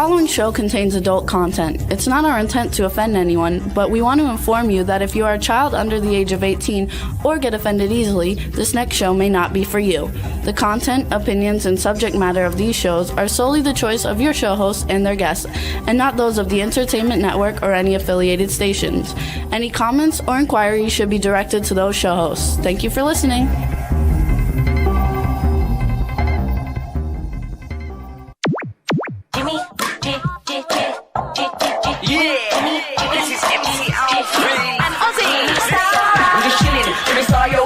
following show contains adult content. It's not our intent to offend anyone, but we want to inform you that if you are a child under the age of 18 or get offended easily, this next show may not be for you. The content, opinions, and subject matter of these shows are solely the choice of your show hosts and their guests, and not those of the Entertainment Network or any affiliated stations. Any comments or inquiries should be directed to those show hosts. Thank you for listening.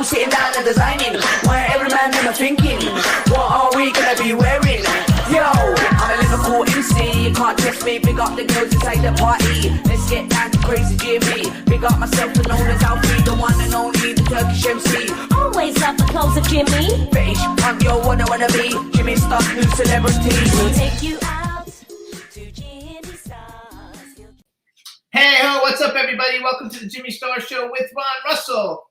Sitting down and designing, where every man in a thinking, what are we gonna be wearing? Yo, I'm a Liverpool MC, you can't trust me, big up the girls inside the party. Let's get down to crazy Jimmy, big up myself and known as Alfie, the one and only, the Turkish MC. Always love the clothes of Jimmy. Bitch, I'm your wanna be, Jimmy Star, new celebrity. We'll take you out to Jimmy Star's. Hey ho, what's up everybody? Welcome to the Jimmy Star Show with Ron Russell.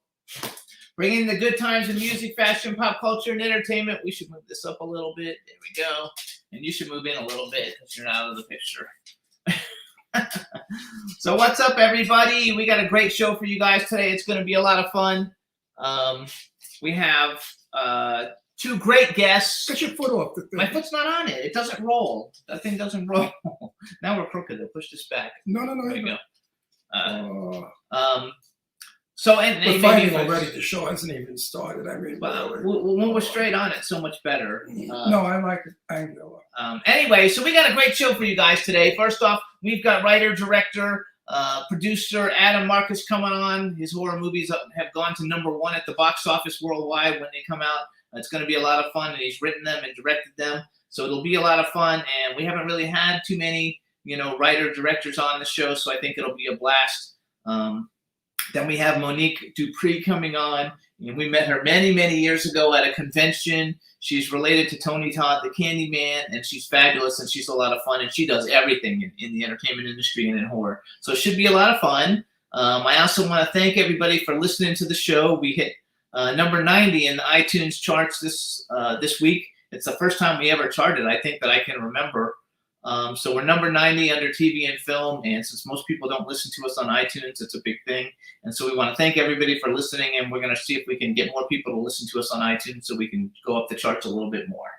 Bringing the good times in music, fashion, pop culture, and entertainment. We should move this up a little bit. There we go. And you should move in a little bit because you're out of the picture. So what's up, everybody? We got a great show for you guys today. It's going to be a lot of fun. We have two great guests. Get your foot off the thing. My foot's not on it. It doesn't roll. That thing doesn't roll. Now we're crooked. They'll push this back. No. There we go. So we're fighting already. The show hasn't even started. I mean, when we're straight on, it's so much better. No, I like it angular. Anyway, so we got a great show for you guys today. First off, we've got writer, director, producer Adam Marcus coming on. His horror movies have gone to #1 at the box office worldwide when they come out. It's going to be a lot of fun, and he's written them and directed them, so it'll be a lot of fun. And we haven't really had too many, writer directors on the show, so I think it'll be a blast. Then we have Monique Dupree coming on, and we met her many, many years ago at a convention. She's related to Tony Todd, the Candyman, and she's fabulous, and she's a lot of fun, and she does everything in the entertainment industry and in horror. So it should be a lot of fun. I also want to thank everybody for listening to the show. We hit number 90 in the iTunes charts this week. It's the first time we ever charted, I think, that I can remember. So we're number 90 under TV and film, and since most people don't listen to us on iTunes, it's a big thing. And so we want to thank everybody for listening, and we're going to see if we can get more people to listen to us on iTunes so we can go up the charts a little bit more.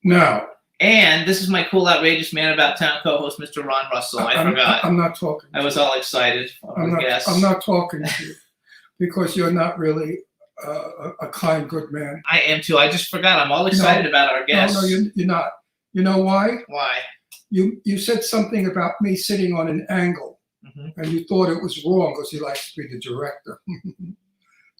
No. And this is my cool, outrageous man about town co-host, Mr. Ron Russell. I forgot. I'm not talking. I was all excited. I'm not talking to you because you're not really a kind, good man. I am too. I just forgot. I'm all excited about our guests. No, you're not. You know why? Why? You said something about me sitting on an angle, and you thought it was wrong because he likes to be the director.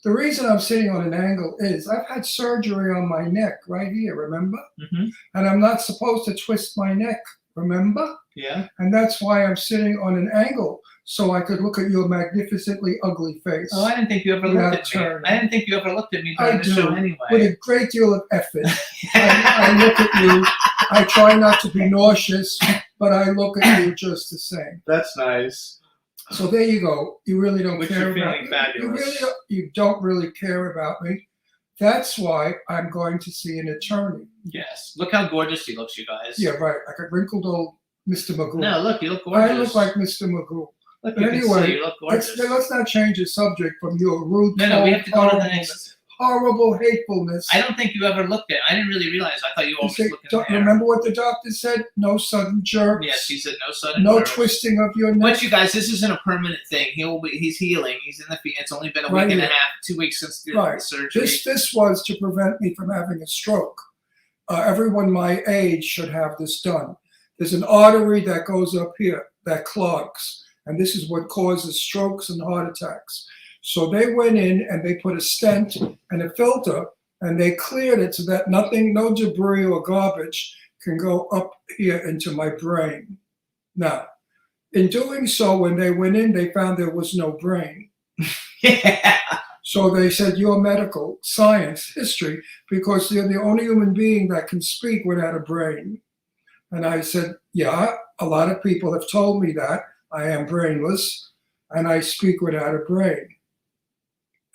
The reason I'm sitting on an angle is I've had surgery on my neck right here, remember? And I'm not supposed to twist my neck, remember? Yeah. And that's why I'm sitting on an angle, so I could look at your magnificently ugly face. Oh, I didn't think you ever looked at me. I didn't think you ever looked at me during the show anyway. With a great deal of effort. I look at you. I try not to be nauseous, but I look at you just the same. That's nice. So there you go. You really don't care about me. Fabulous. You don't really care about me. That's why I'm going to see an attorney. Yes. Look how gorgeous he looks, you guys. Yeah, right. Like a wrinkled old Mr. Magoo. No, look, you look gorgeous. I look like Mr. Magoo. Look, but anyway, you look gorgeous. Let's not change the subject from your rude, No, we have to go to the next. Horrible hatefulness. I don't think you ever looked at. I didn't really realize. I thought you always looked at the hair. Remember what the doctor said? No sudden jerks. Yes, he said no sudden. No jerks. twisting of your neck. But you guys, this isn't a permanent thing. He's healing. He's in the field. It's only been a week and a half, 2 weeks since the surgery. This was to prevent me from having a stroke. Everyone my age should have this done. There's an artery that goes up here that clogs, and this is what causes strokes and heart attacks. So they went in and they put a stent and a filter, and they cleared it so that no debris or garbage can go up here into my brain. Now, in doing so, when they went in, they found there was no brain. Yeah. So they said, you're medical science, history, because you're the only human being that can speak without a brain. And I said, yeah, a lot of people have told me that. I am brainless, and I speak without a brain.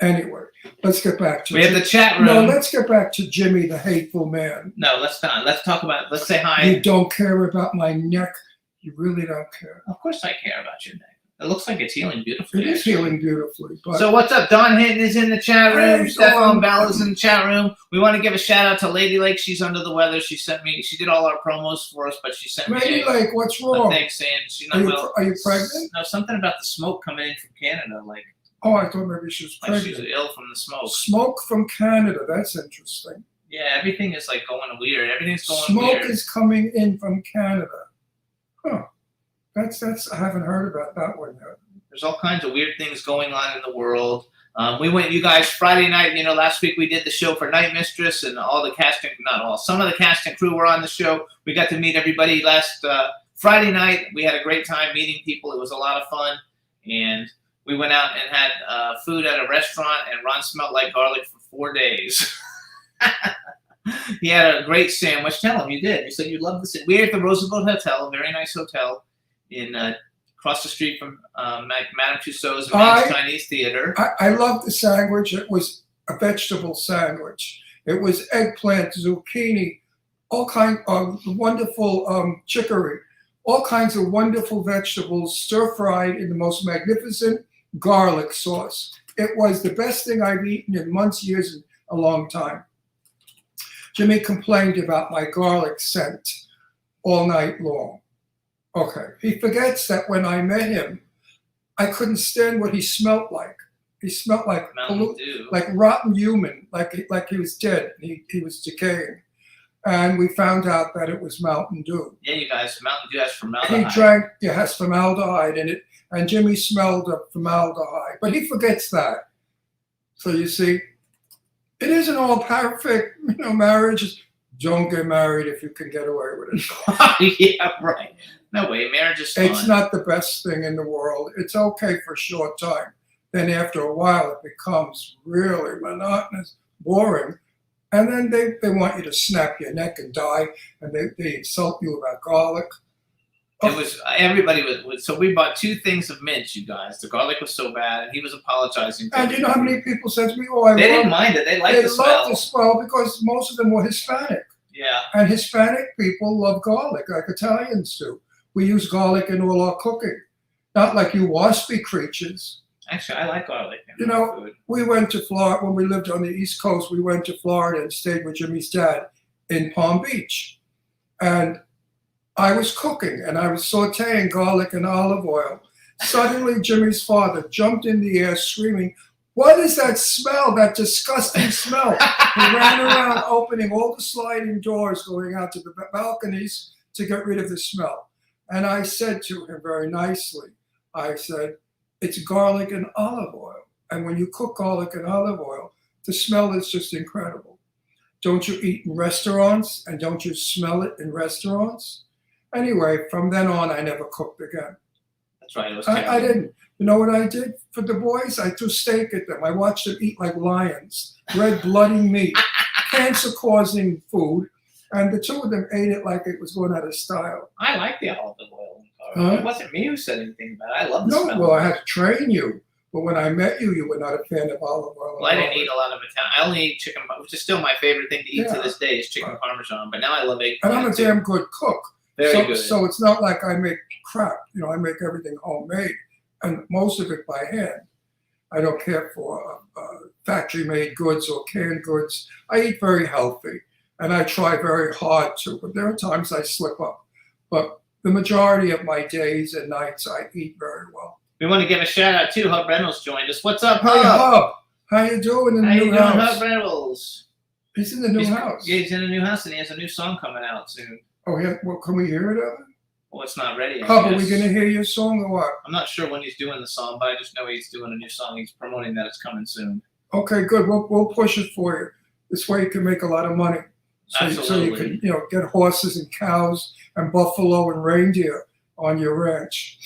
Anyway, let's get back to We have the chat room. No, let's get back to Jimmy, the hateful man. No, let's not. Let's talk about it. Let's say hi. You don't care about my neck. You really don't care. Of course I care about your neck. It looks like it's healing beautifully. It is actually. healing beautifully. But So what's up? Don Hinton is in the chat room. Hey, Stefan Dawn. Bell is in the chat room. We want to give a shout out to Lady Lake. She's under the weather. She did all our promos for us, but she sent Lady me Lake, what's a wrong? thing saying she's Are not you, well. are you pregnant? No, something about the smoke coming in from Canada. Like Oh, I thought maybe she was she's pregnant. ill from the smoke. Smoke from Canada. That's interesting. Yeah, everything is like going weird. Everything's going Smoke weird. is coming in from Canada. Huh. That's I haven't heard about that one yet. There's all kinds of weird things going on in the world. We went, you guys, Friday night, last week we did the show for Night Mistress, and all the cast and, not all, some of the cast and crew were on the show. We got to meet everybody last Friday night. We had a great time meeting people. It was a lot of fun. And we went out and had food at a restaurant, and Ron smelled like garlic for 4 days. He had a great sandwich. Tell him you did. You said you loved the. We were at the Roosevelt Hotel, a very nice hotel in across the street from Madame Tussauds and Man's Chinese Theater. I loved the sandwich. It was a vegetable sandwich. It was eggplant, zucchini, all kinds of wonderful chicory, all kinds of wonderful vegetables stir-fried in the most magnificent garlic sauce. It was the best thing I've eaten in months, years, and a long time. Jimmy complained about my garlic scent all night long. Okay, he forgets that when I met him, I couldn't stand what he smelled like. He smelled like rotten human, like he was dead. He was decaying. And we found out that it was Mountain Dew. Yeah, you guys, Mountain Dew has formaldehyde. He drank, it has formaldehyde in it, and Jimmy smelled of formaldehyde. But he forgets that. So you see, it isn't all perfect, marriage. Don't get married if you can get away with it. Yeah, right. No way, marriage is fun. It's not the best thing in the world. It's okay for a short time. Then after a while, it becomes really monotonous, boring. And then they want you to snap your neck and die, and they insult you about garlic. It was, everybody was, so we bought 2 things of mint, you guys. The garlic was so bad, and he was apologizing. And you know how many people said to me, oh, they didn't mind it. They liked the smell. They loved the smell because most of them were Hispanic. Yeah. And Hispanic people love garlic, like Italians do. We use garlic in all our cooking. Not like you waspy creatures. Actually, I like garlic in food. We went to Florida, when we lived on the East Coast, we went to Florida and stayed with Jimmy's dad in Palm Beach. And I was cooking, and I was sauteing garlic and olive oil. Suddenly, Jimmy's father jumped in the air screaming, "What is that smell, that disgusting smell?" He ran around opening all the sliding doors going out to the balconies to get rid of the smell. And I said to him very nicely, I said, it's garlic and olive oil. And when you cook garlic and olive oil, the smell is just incredible. Don't you eat in restaurants, and don't you smell it in restaurants? Anyway, from then on, I never cooked again. That's right. It was I didn't. You know what I did for the boys? I threw steak at them. I watched them eat like lions, red, bloody meat, cancer-causing food. And the 2 of them ate it like it was going out of style. I like the olive oil. It wasn't me who said anything about it. I love the smell. No, well, I had to train you. But when I met you, you were not a fan of olive oil. Well, I didn't eat a lot of Italian. I only eat chicken, which is still my favorite thing to eat to this day, is chicken parmesan. But now I love eggplant. And I'm a damn good cook. Very good. So it's not like I make crap. I make everything homemade, and most of it by hand. I don't care for factory-made goods or canned goods. I eat very healthy, and I try very hard to. But there are times I slip up. But the majority of my days and nights, I eat very well. We want to give a shout out too. Hub Reynolds joined us. What's up, Hub? Hey, Hub. How you doing in the new house? Hub Reynolds? He's in the new house. Yeah, he's in a new house, and he has a new song coming out soon. Oh, yeah. Well, can we hear it? Well, it's not ready. Hub, are we going to hear your song or what? I'm not sure when he's doing the song, but I just know he's doing a new song. He's promoting that it's coming soon. Okay, good. We'll push it for you. This way you can make a lot of money. So you can, get horses and cows and buffalo and reindeer on your ranch.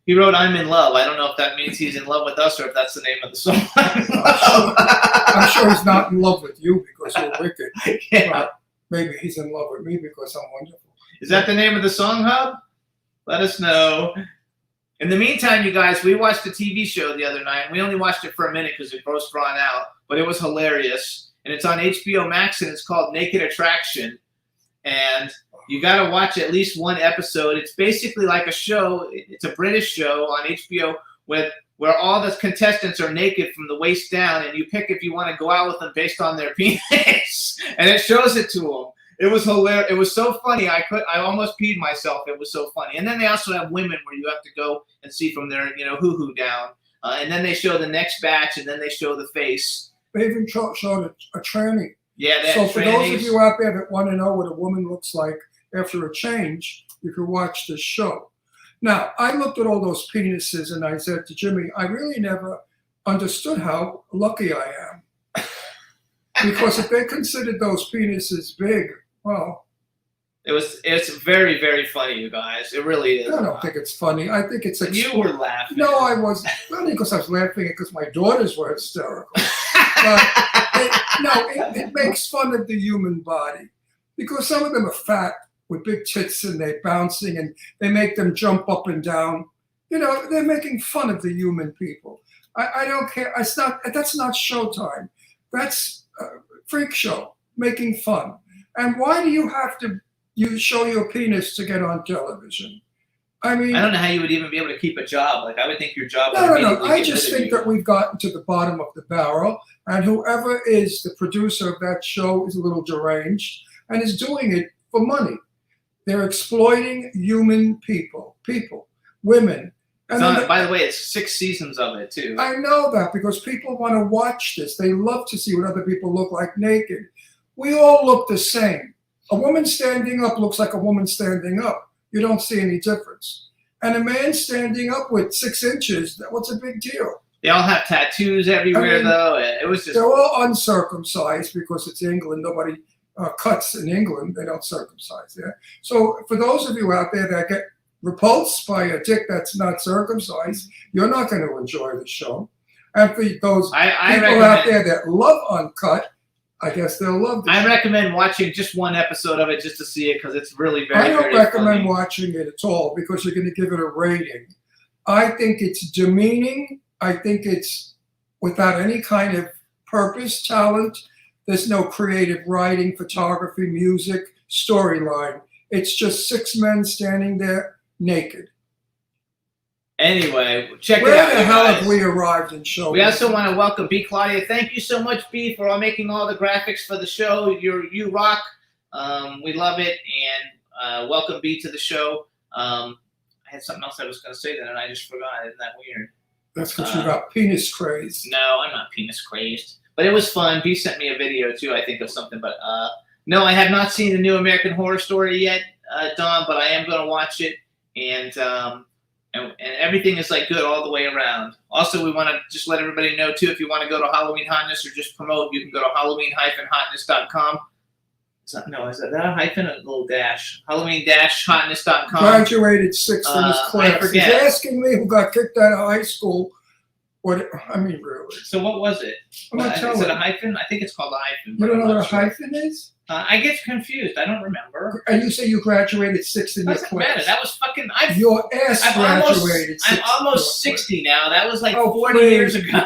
He wrote, "I'm in love." I don't know if that means he's in love with us or if that's the name of the song. I'm sure he's not in love with you because you're wicked. Yeah. But maybe he's in love with me because I'm wonderful. Is that the name of the song, Hub? Let us know. In the meantime, you guys, we watched a TV show the other night. We only watched it for a minute because it grossed Ron out, but it was hilarious. And it's on HBO Max, and it's called Naked Attraction. And You got to watch at least one episode. It's basically like a show. It's a British show on HBO where all the contestants are naked from the waist down, and you pick if you want to go out with them based on their penis, and it shows it to them. It was hilarious. It was so funny. I almost peed myself. It was so funny. And then they also have women where you have to go and see from their hoo-hoo down, and then they show the next batch, and then they show the face. They even showed a tranny. Yeah. So for those of you out there that want to know what a woman looks like after a change, you can watch this show. Now, I looked at all those penises and I said to Jimmy, I really never understood how lucky I am. Because if they considered those penises big, well. It's very, very funny, you guys. It really is. I don't think it's funny. I think it's... You were laughing. No, I wasn't. Not because I was laughing because my daughters were hysterical. But it makes fun of the human body. Because some of them are fat with big tits and they're bouncing and they make them jump up and down. They're making fun of the human people. I don't care. That's not Showtime. That's a freak show, making fun. And why do you have to show your penis to get on television? I mean, I don't know how you would even be able to keep a job. Like, I would think your job. No. I just think that we've gotten to the bottom of the barrel, and whoever is the producer of that show is a little deranged and is doing it for money. They're exploiting human people, women. And by the way, it's 6 seasons of it too. I know that because people want to watch this. They love to see what other people look like naked. We all look the same. A woman standing up looks like a woman standing up. You don't see any difference. And a man standing up with 6 inches, what's a big deal? They all have tattoos everywhere, though. It was just... They're all uncircumcised because it's England. Nobody cuts in England. They don't circumcise there. So for those of you out there that get repulsed by a dick that's not circumcised, you're not going to enjoy the show. And for those people out there that love uncut, I guess they'll love it. I recommend watching just one episode of it just to see it because it's really very, I don't very recommend funny. watching it at all because you're going to give it a rating. I think it's demeaning. I think it's without any kind of purpose, talent. There's no creative writing, photography, music, storyline. It's just 6 men standing there naked. Anyway, check it out. Where the hell guys. have we arrived in show? We also want to welcome B. Claudia. Thank you so much, B, for making all the graphics for the show. You rock. We love it. And welcome, B, to the show. I had something else I was going to say then, and I just forgot. Isn't that weird? That's because you got penis craze. No, I'm not penis crazed. But it was fun. B sent me a video, too, I think, of something. But no, I have not seen the new American Horror Story yet, Don, but I am going to watch it. And everything is like good all the way around. Also, we want to just let everybody know, too, if you want to go to Halloween Hotness or just promote, you can go to Halloween-hotness.com. Is that a hyphen or a little dash? Halloween-hotness.com. Graduated 6th in his class. I forget. He's asking me who got kicked out of high school. Really. So what was it? I'm not telling Is it a you. hyphen? I think it's called a hyphen. You don't know I'm what a not sure. hyphen is? I get confused. I don't remember. And you say you graduated 6th in your Doesn't matter. class. That was fucking... Your ass graduated 6th. I'm almost 60 now. That was like 40 please, years ago.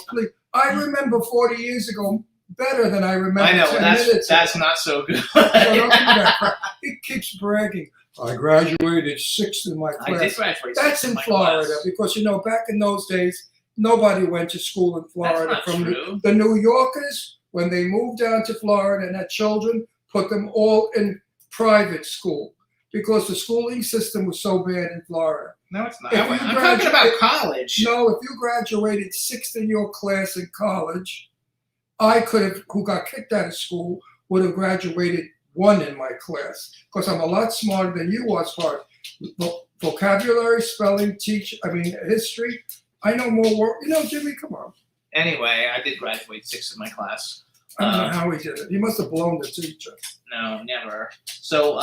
Please. I remember 40 years ago better than I remember I know. 10 minutes That's ago. not so good. So don't do that crap. He keeps bragging. I graduated 6th in my I did class. graduate. That's 6th in my Florida class. because, back in those days, nobody went to school in Florida. That's not true. The New Yorkers, when they moved down to Florida and had children, put them all in private school because the schooling system was so bad in Florida. No, it's not. If I'm you talking about college. No, if you graduated 6th in your class in college, I could have, who got kicked out of school, would have graduated 1 in my class because I'm a lot smarter than you was for vocabulary, spelling, history. I know more work. Jimmy, come on. Anyway, I did graduate 6th in my class. I don't know how he did it. He must have blown the teacher. No, never. So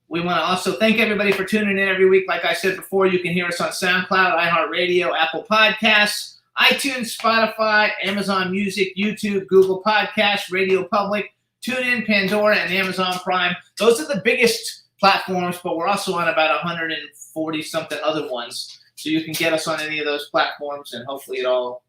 we want to also thank everybody for tuning in every week. Like I said before, you can hear us on SoundCloud, iHeartRadio, Apple Podcasts, iTunes, Spotify, Amazon Music, YouTube, Google Podcasts, Radio Public, TuneIn, Pandora, and Amazon Prime. Those are the biggest platforms, but we're also on about 140-something other ones. So you can get us on any of those platforms, and hopefully it all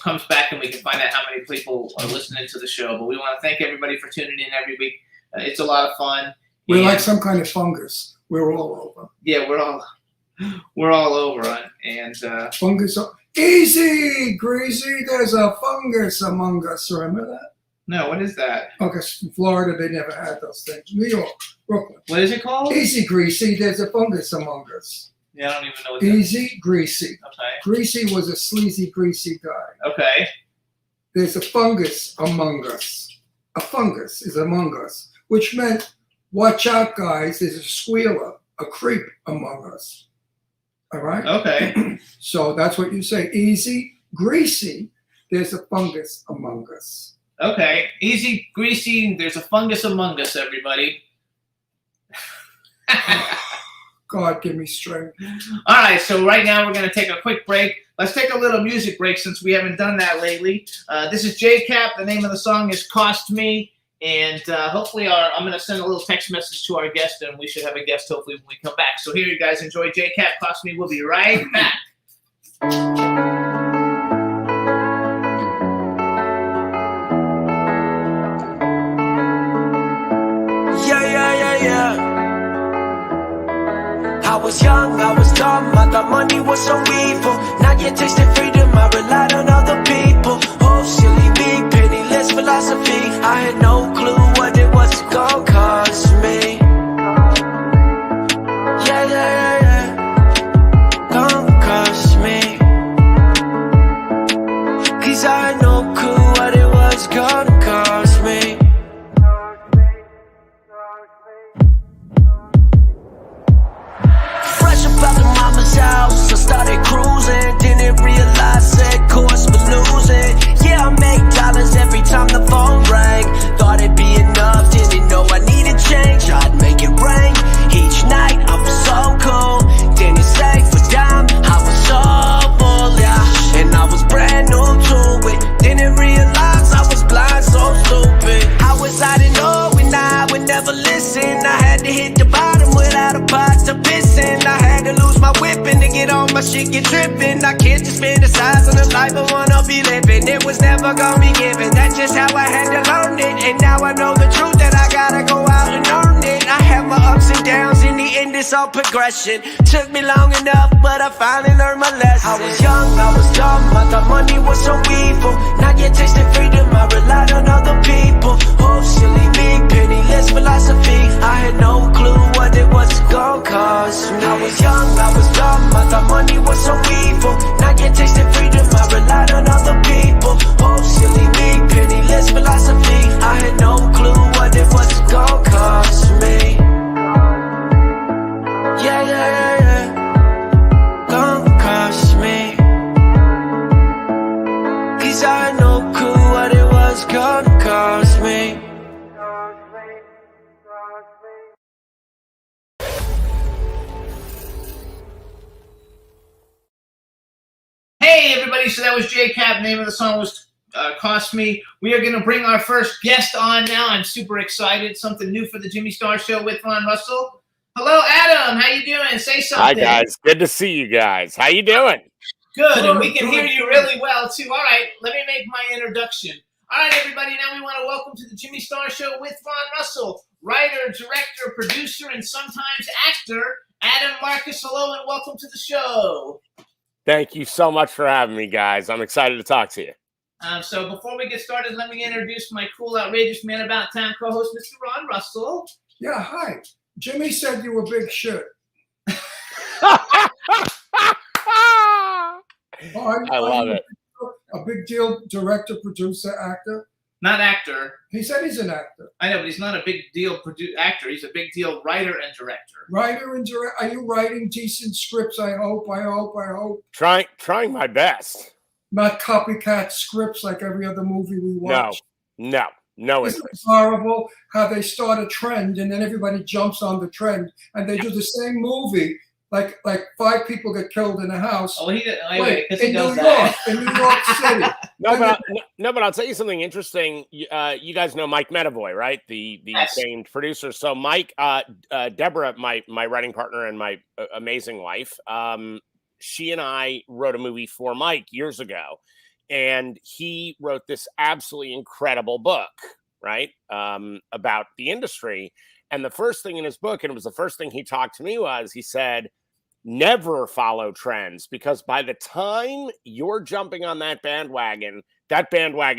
comes back and we can find out how many people are listening to the show. But we want to thank everybody for tuning in every week. It's a lot of fun. We're like some kind of fungus. We're all over. Yeah, we're all over. And fungus. Easy, greasy. There's a fungus among us. Remember that? No, what is that? Okay, in Florida, they never had those things. New York, Brooklyn. What is it called? Easy, greasy. There's a fungus among us. Yeah, I don't even know what Easy, greasy. Okay. Greasy was a sleazy, greasy guy. Okay. There's a fungus among us. A fungus is among us, which meant, watch out, guys. There's a squealer, a creep among us. All right? Okay. So that's what you say. Easy, greasy. There's a fungus among us. Okay. Easy, greasy. There's a fungus among us, everybody. God, give me strength. All right, so right now we're going to take a quick break. Let's take a little music break since we haven't done that lately. This is JCap. The name of the song is Cost Me. And hopefully I'm going to send a little text message to our guest, and we should have a guest hopefully when we come back. So here you guys enjoy JCap, Cost Me. We'll be right back. I was young, I was dumb, I thought money was so evil. Now you're tasting freedom, I relied on other people. Oh, silly me, penniless philosophy. I had no clue what it was gonna cost me. Yeah. Gonna cost me. 'Cause I had no clue what it was gonna cost me. House, I started cruising, didn't realize that course for losing. Yeah, I make dollars every time the phone rang. Thought it'd be enough, didn't know I needed change. I'd make it rain each night. I was so cool, didn't say for dime. I was so full, yeah, and I was brand new to it. Didn't realize I was blind, so stupid. I was out and knowing I would never listen. I had to hit the bottom without a pot to piss in. I had to lose my whipping to get on my shit, get tripping. I can't just fantasize on the life I wanna be living. It was never gonna be given. That's just how I had to learn it. And now I know the truth that I gotta go out and earn it. I have my ups and downs. In the end, it's all progression. Took me long enough, but I finally learned my lesson. I was young, I was dumb. I thought money was so evil. Now you're tasting freedom. I relied on other people. Oh, silly me, penniless philosophy. I had no clue what it was gonna cost me. I was young, I was dumb, I thought money was so evil. Now you're tasting freedom, I relied on other people. Oh, silly me, penniless philosophy. I had no clue what it was gonna cost me. Yeah. Gonna cost me. 'Cause I had no clue what it was gonna cost me. Hey, everybody. So that was JCap. Name of the song was Cost Me. We are going to bring our first guest on now. I'm super excited. Something new for the Jimmy Star Show with Ron Russell. Hello, Adam. How you doing? Say something. Hi, guys. Good to see you guys. How you doing? Good, and we can hear you really well, too. All right, let me make my introduction. All right, everybody, now we want to welcome to the Jimmy Star Show with Ron Russell, writer, director, producer, and sometimes actor, Adam Marcus. Hello, and welcome to the show. Thank you so much for having me, guys. I'm excited to talk to you. So before we get started, let me introduce my cool, outrageous man about town co-host, Mr. Ron Russell. Yeah, hi. Jimmy said you were big shit. I love it. A big deal director, producer, actor. Not actor. He said he's an actor. I know, but he's not a big deal actor. He's a big deal writer and director. Writer and director. Are you writing decent scripts? I hope. Trying my best. Not copycat scripts like every other movie we watch. No. Isn't it horrible how they start a trend and then everybody jumps on the trend and they do the same movie? Like 5 people get killed in a house. Oh, in New York City. But I'll tell you something interesting. You guys know Mike Medavoy, right? The yes. famed producer. So Mike, Deborah, my writing partner and my amazing wife, she and I wrote a movie for Mike years ago, And he wrote this absolutely incredible book, right, about the industry. And the first thing in his book, and it was the first thing he talked to me, was he said, never follow trends, because by the time you're jumping on that bandwagon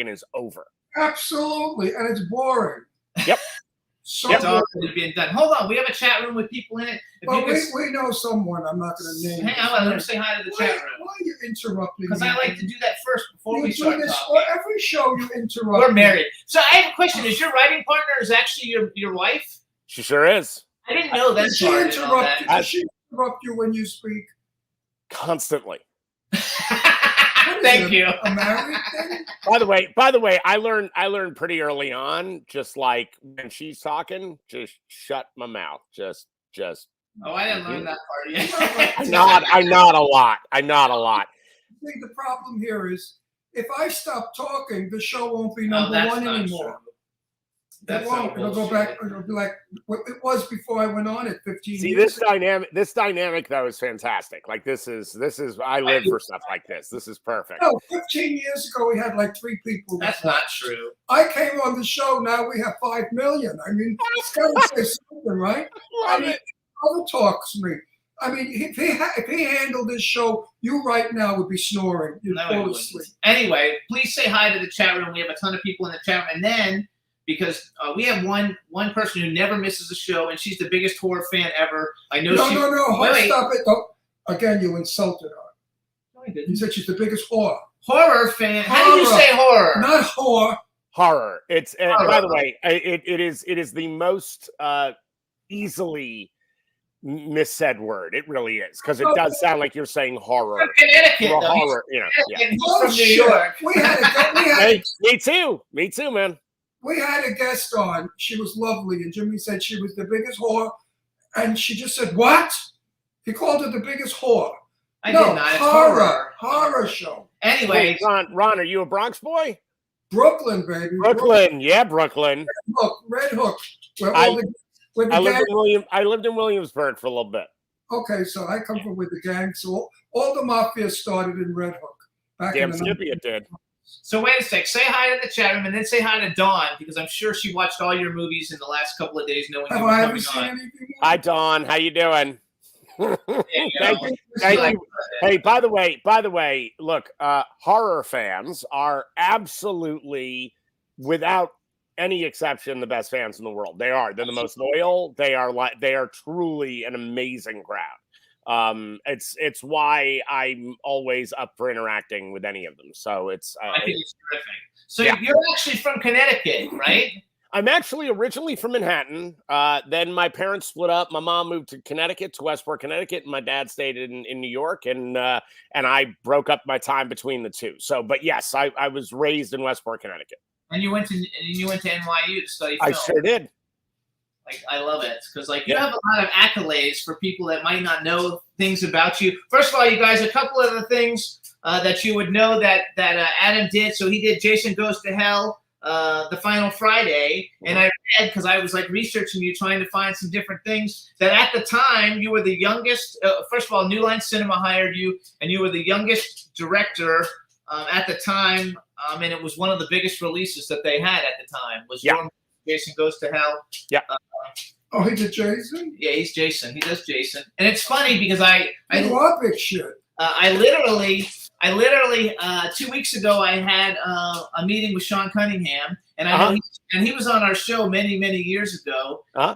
is over. Absolutely, and it's boring. Yep. So It's already been done. Hold on, we have a chat room with people in it. If well, you could- we know someone. I'm not going to name. hang on, let me say hi to the chat room. Why are you interrupting? Because me? I like to do that first before You we do start this talking. for every show. You interrupt. We're me. married. So I have a question. Is your writing partner is actually your wife? She sure is. I didn't know that. Does she part. I didn't know interrupt you? that. Does she interrupt you when you speak? Constantly. What is Thank it, you. A married thing? By the way, I learned pretty early on, just like when she's talking, just shut my mouth. Just Oh, I didn't learn that part yet. I nod a lot. I think the problem here is if I stop talking, the show won't be number that's one not anymore. true. It That's won't. so It'll go bullshit. back. It'll be like what it was before I went on it 15 See, years ago. this dynamic though is fantastic. Like this is I live for stuff like this. This is perfect. No, 15 years ago we had like 3 people. That's not true. I came on the show. Now we have 5 million. I mean, it's got to say something, right? Love mean, it. Other talks me. I mean, if he handled this show, you right now would be snoring. You'd No, I fall wouldn't. asleep. Anyway, please say hi to the chat room. We have a ton of people in the chat room. And then, because we have one person who never misses a show, and she's the biggest horror fan ever. I know No, she... no. Wait. Stop it. Oh, again, you insulted her. No, I didn't. You said she's the biggest whore. Horror fan. How do you Horror. say horror? Not whore. Horror. It's Horror. By the way, it is the most easily missaid word. It really is, because it does sound like you're saying horror. From Connecticut, Or though. horror, you know. Yeah. And he's from New Bullshit. York. Hey, me too, man. We had a guest on. She was lovely, and Jimmy said she was the biggest whore, and she just said, "What?" He called her the biggest whore. I no, did not. It's horror. horror show. Anyway, Wait, Ron, are you a Bronx boy? Brooklyn, baby. Brooklyn, yeah, Brooklyn. Red Hook. Where I- all where the I lived gang, I lived in Williamsburg for a little bit. okay, so I come from with the gang. So all the mafia started in Red Hook. Back Damn in the Skippy, it did. so wait a sec. Say hi to the chat room, and then say hi to Dawn, because I'm sure she watched all your movies in the last couple of days, knowing Have you were I ever coming seen on. anything? Hi, Dawn. How you doing? Yeah, you Thank know, you. she's Thank like, you. Hey, by the way, look, horror fans are absolutely, without any exception, the best fans in the world. They are. They're the most loyal. They are truly an amazing crowd. It's why I'm always up for interacting with any of them. So it's I think it's terrific. So Yeah. you're actually from Connecticut, right? I'm actually originally from Manhattan. Then my parents split up. My mom moved to Connecticut, to Westport, Connecticut, and my dad stayed in New York. And I broke up my time between the two. So, but yes, I was raised in Westport, Connecticut. And you went to NYU to study I film. sure did. Like, I love it, because like you Yeah. have a lot of accolades for people that might not know things about you. First of all, you guys, a couple of the things that you would know that Adam did. So he did Jason Goes to Hell, the final Friday, and I read, because I was like researching you, trying to find some different things, that at the time you were the youngest. First of all, New Line Cinema hired you, and you were the youngest director at the time, and it was one of the biggest releases that they had at the time. Was Yeah. your Jason Goes to Hell? Yeah. Oh, he did Jason? Yeah, he's Jason. He does Jason, and it's funny because I You are big shit. literally 2 weeks ago I had a meeting with Sean Cunningham, and I know he was on our show many years ago. Uh-huh.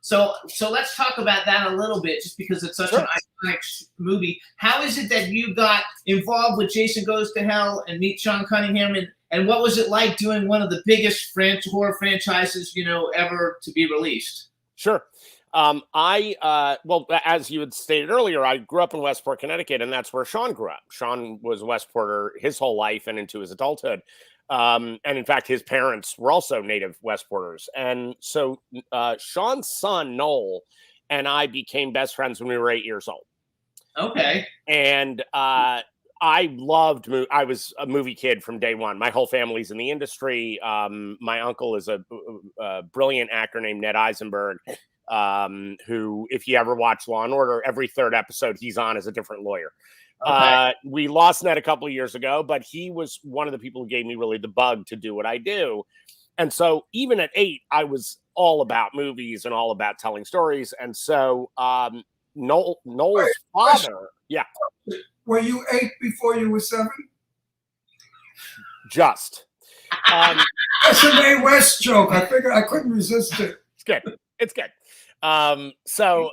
So let's talk about that a little bit, just because it's such an iconic movie. How is it that you got involved with Jason Goes to Hell and meet Sean Cunningham, and what was it like doing one of the biggest horror franchises ever to be released? Sure. Well, as you had stated earlier, I grew up in Westport, Connecticut, and that's where Sean grew up. Sean was a Westporter his whole life and into his adulthood. And in fact, his parents were also native Westporters. And so Sean's son, Noel, and I became best friends when we were 8 years old. Okay. And I loved I was a movie kid from day one. My whole family's in the industry. My uncle is a brilliant actor named Ned Eisenberg. who, if you ever watch Law and Order, every third episode he's on as a different lawyer. Okay. We lost Ned a couple of years ago, but he was one of the people who gave me really the bug to do what I do. And so even at 8, I was all about movies and all about telling stories. And so Noel's father, yeah. Were you 8 before you were 7? Just. That's a Mae West joke. I figured I couldn't resist it. It's good. It's good. So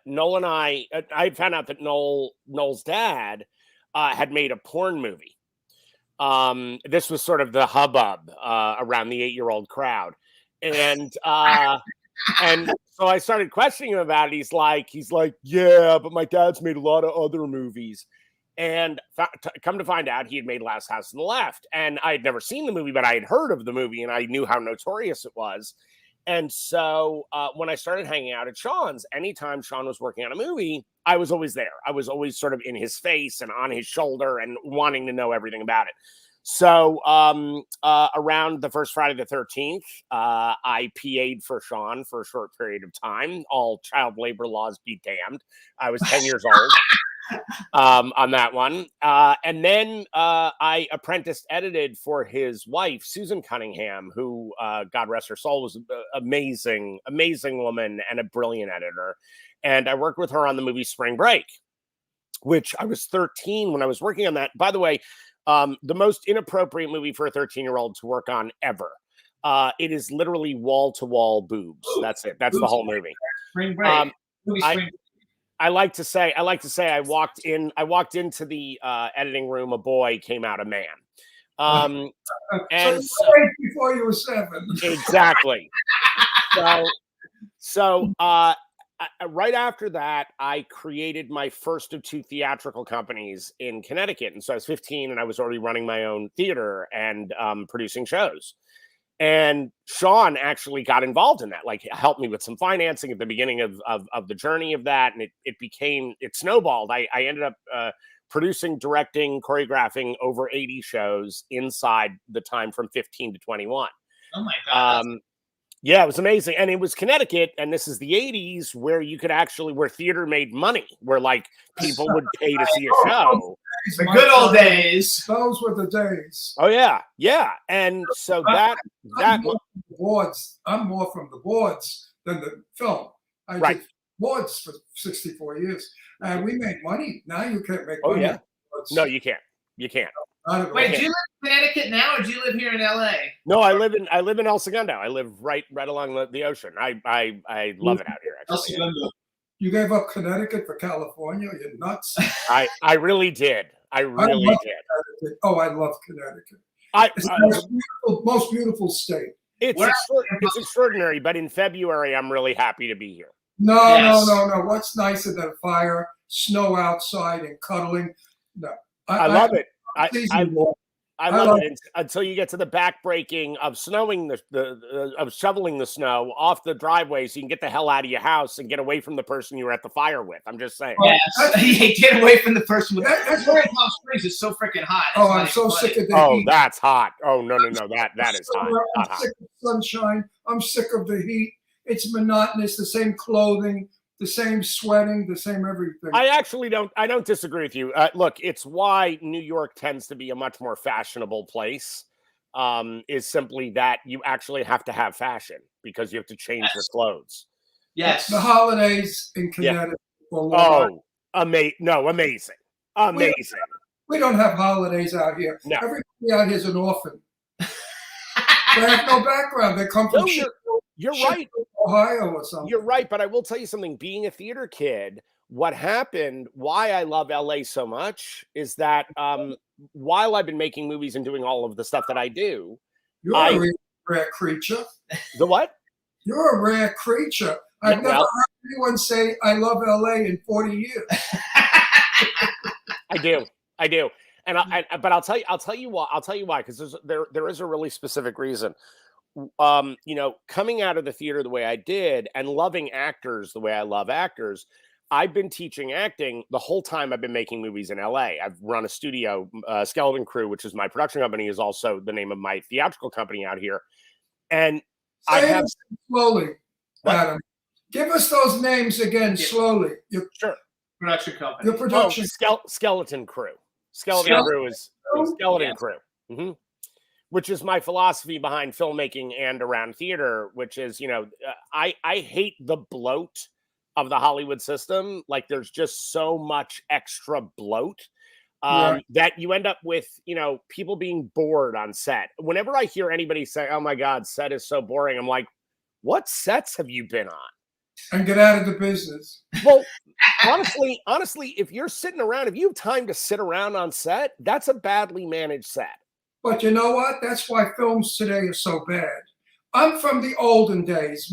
Noel and I found out that Noel's dad had made a porn movie. This was sort of the hubbub around the 8-year-old crowd. And so I started questioning him about it. He's like, yeah, but my dad's made a lot of other movies. And come to find out, he had made Last House on the Left. And I had never seen the movie, but I had heard of the movie and I knew how notorious it was. And so when I started hanging out at Sean's, anytime Sean was working on a movie, I was always there. I was always sort of in his face and on his shoulder and wanting to know everything about it. So around the first Friday the 13th, I PA'd for Sean for a short period of time. All child labor laws be damned. I was 10 years old. On that one. And then I apprenticed edited for his wife, Susan Cunningham, who, God rest her soul, was an amazing woman and a brilliant editor. And I worked with her on the movie Spring Break, which I was 13 when I was working on that. By the way, the most inappropriate movie for a 13-year-old to work on ever. It is literally wall-to-wall boobs. That's it. That's the whole movie. Spring Break. I like to say I walked into the editing room, a boy came out a man. And so you were 8 before you were 7. Exactly. So right after that, I created my first of 2 theatrical companies in Connecticut. And so I was 15 and I was already running my own theater and producing shows. And Sean actually got involved in that, like helped me with some financing at the beginning of the journey of that. And it snowballed. I ended up producing, directing, choreographing over 80 shows inside the time from 15 to 21. Oh my God. Yeah, it was amazing. And it was Connecticut. And this is the 80s where where theater made money, where like people would pay to see a show. The good old days. Those were the days. Oh yeah. Yeah. And so I'm more from the boards than the film. I Right. did boards for 64 years. And we made money. Now you can't make Oh, money. yeah. No, you can't. You can't. Wait, do you live in Connecticut now, or do you live here in LA? No, I live in El Segundo. I live right along the ocean. I love it out here. Actually. You gave up Connecticut for California? You're nuts. I really did. I really did. Connecticut. Oh, I love Connecticut. It's I- the most beautiful state. It's extraordinary, but in February, I'm really happy to be here. No, Yes. no. What's nicer than fire, snow outside, and cuddling? No. I love it. I love love it until you get to the backbreaking of snowing of shoveling the snow off the driveway so you can get the hell out of your house and get away from the person you were at the fire with. I'm just saying. Yes, get away from the person. That's Where in Palm Springs is so freaking hot. Oh, I'm so sick of the Oh, heat. that's hot. Oh, no. That is hot. I'm sick of sunshine. I'm sick of the heat. It's monotonous. The same clothing, the same sweating, the same everything. I don't disagree with you. Look, it's why New York tends to be a much more fashionable place. Is simply that you actually have to have fashion because you have to change your clothes. Yes. The holidays in Connecticut. Oh, amazing. We don't have holidays out here. No. Everybody out here is an orphan. They have no background. They come from You're right. Ohio or something. You're right, but I will tell you something. Being a theater kid, what happened, why I love LA so much is that while I've been making movies and doing all of the stuff that I do, You're a rare creature. The what? You're a rare creature. I've never heard anyone say I love LA in 40 years. I do. And but I'll tell you why, because there is a really specific reason. Coming out of the theater the way I did and loving actors the way I love actors, I've been teaching acting the whole time I've been making movies in LA. I've run a studio, Skeleton Crew, which is my production company, is also the name of my theatrical company out here. And I have slowly. Adam, give us those names again Yeah. slowly. Sure. Production company. Your production. Skeleton Crew. Skeleton Crew is Skeleton Yes. Crew. Which is my philosophy behind filmmaking and around theater, which is, I hate the bloat of the Hollywood system. Like there's just so much extra bloat that you end up with, people being bored on set. Whenever I hear anybody say, oh my God, set is so boring, I'm like, what sets have you been on? And get out of the business. Well, honestly, if you're sitting around, if you have time to sit around on set, that's a badly managed set. But you know what? That's why films today are so bad. I'm from the olden days.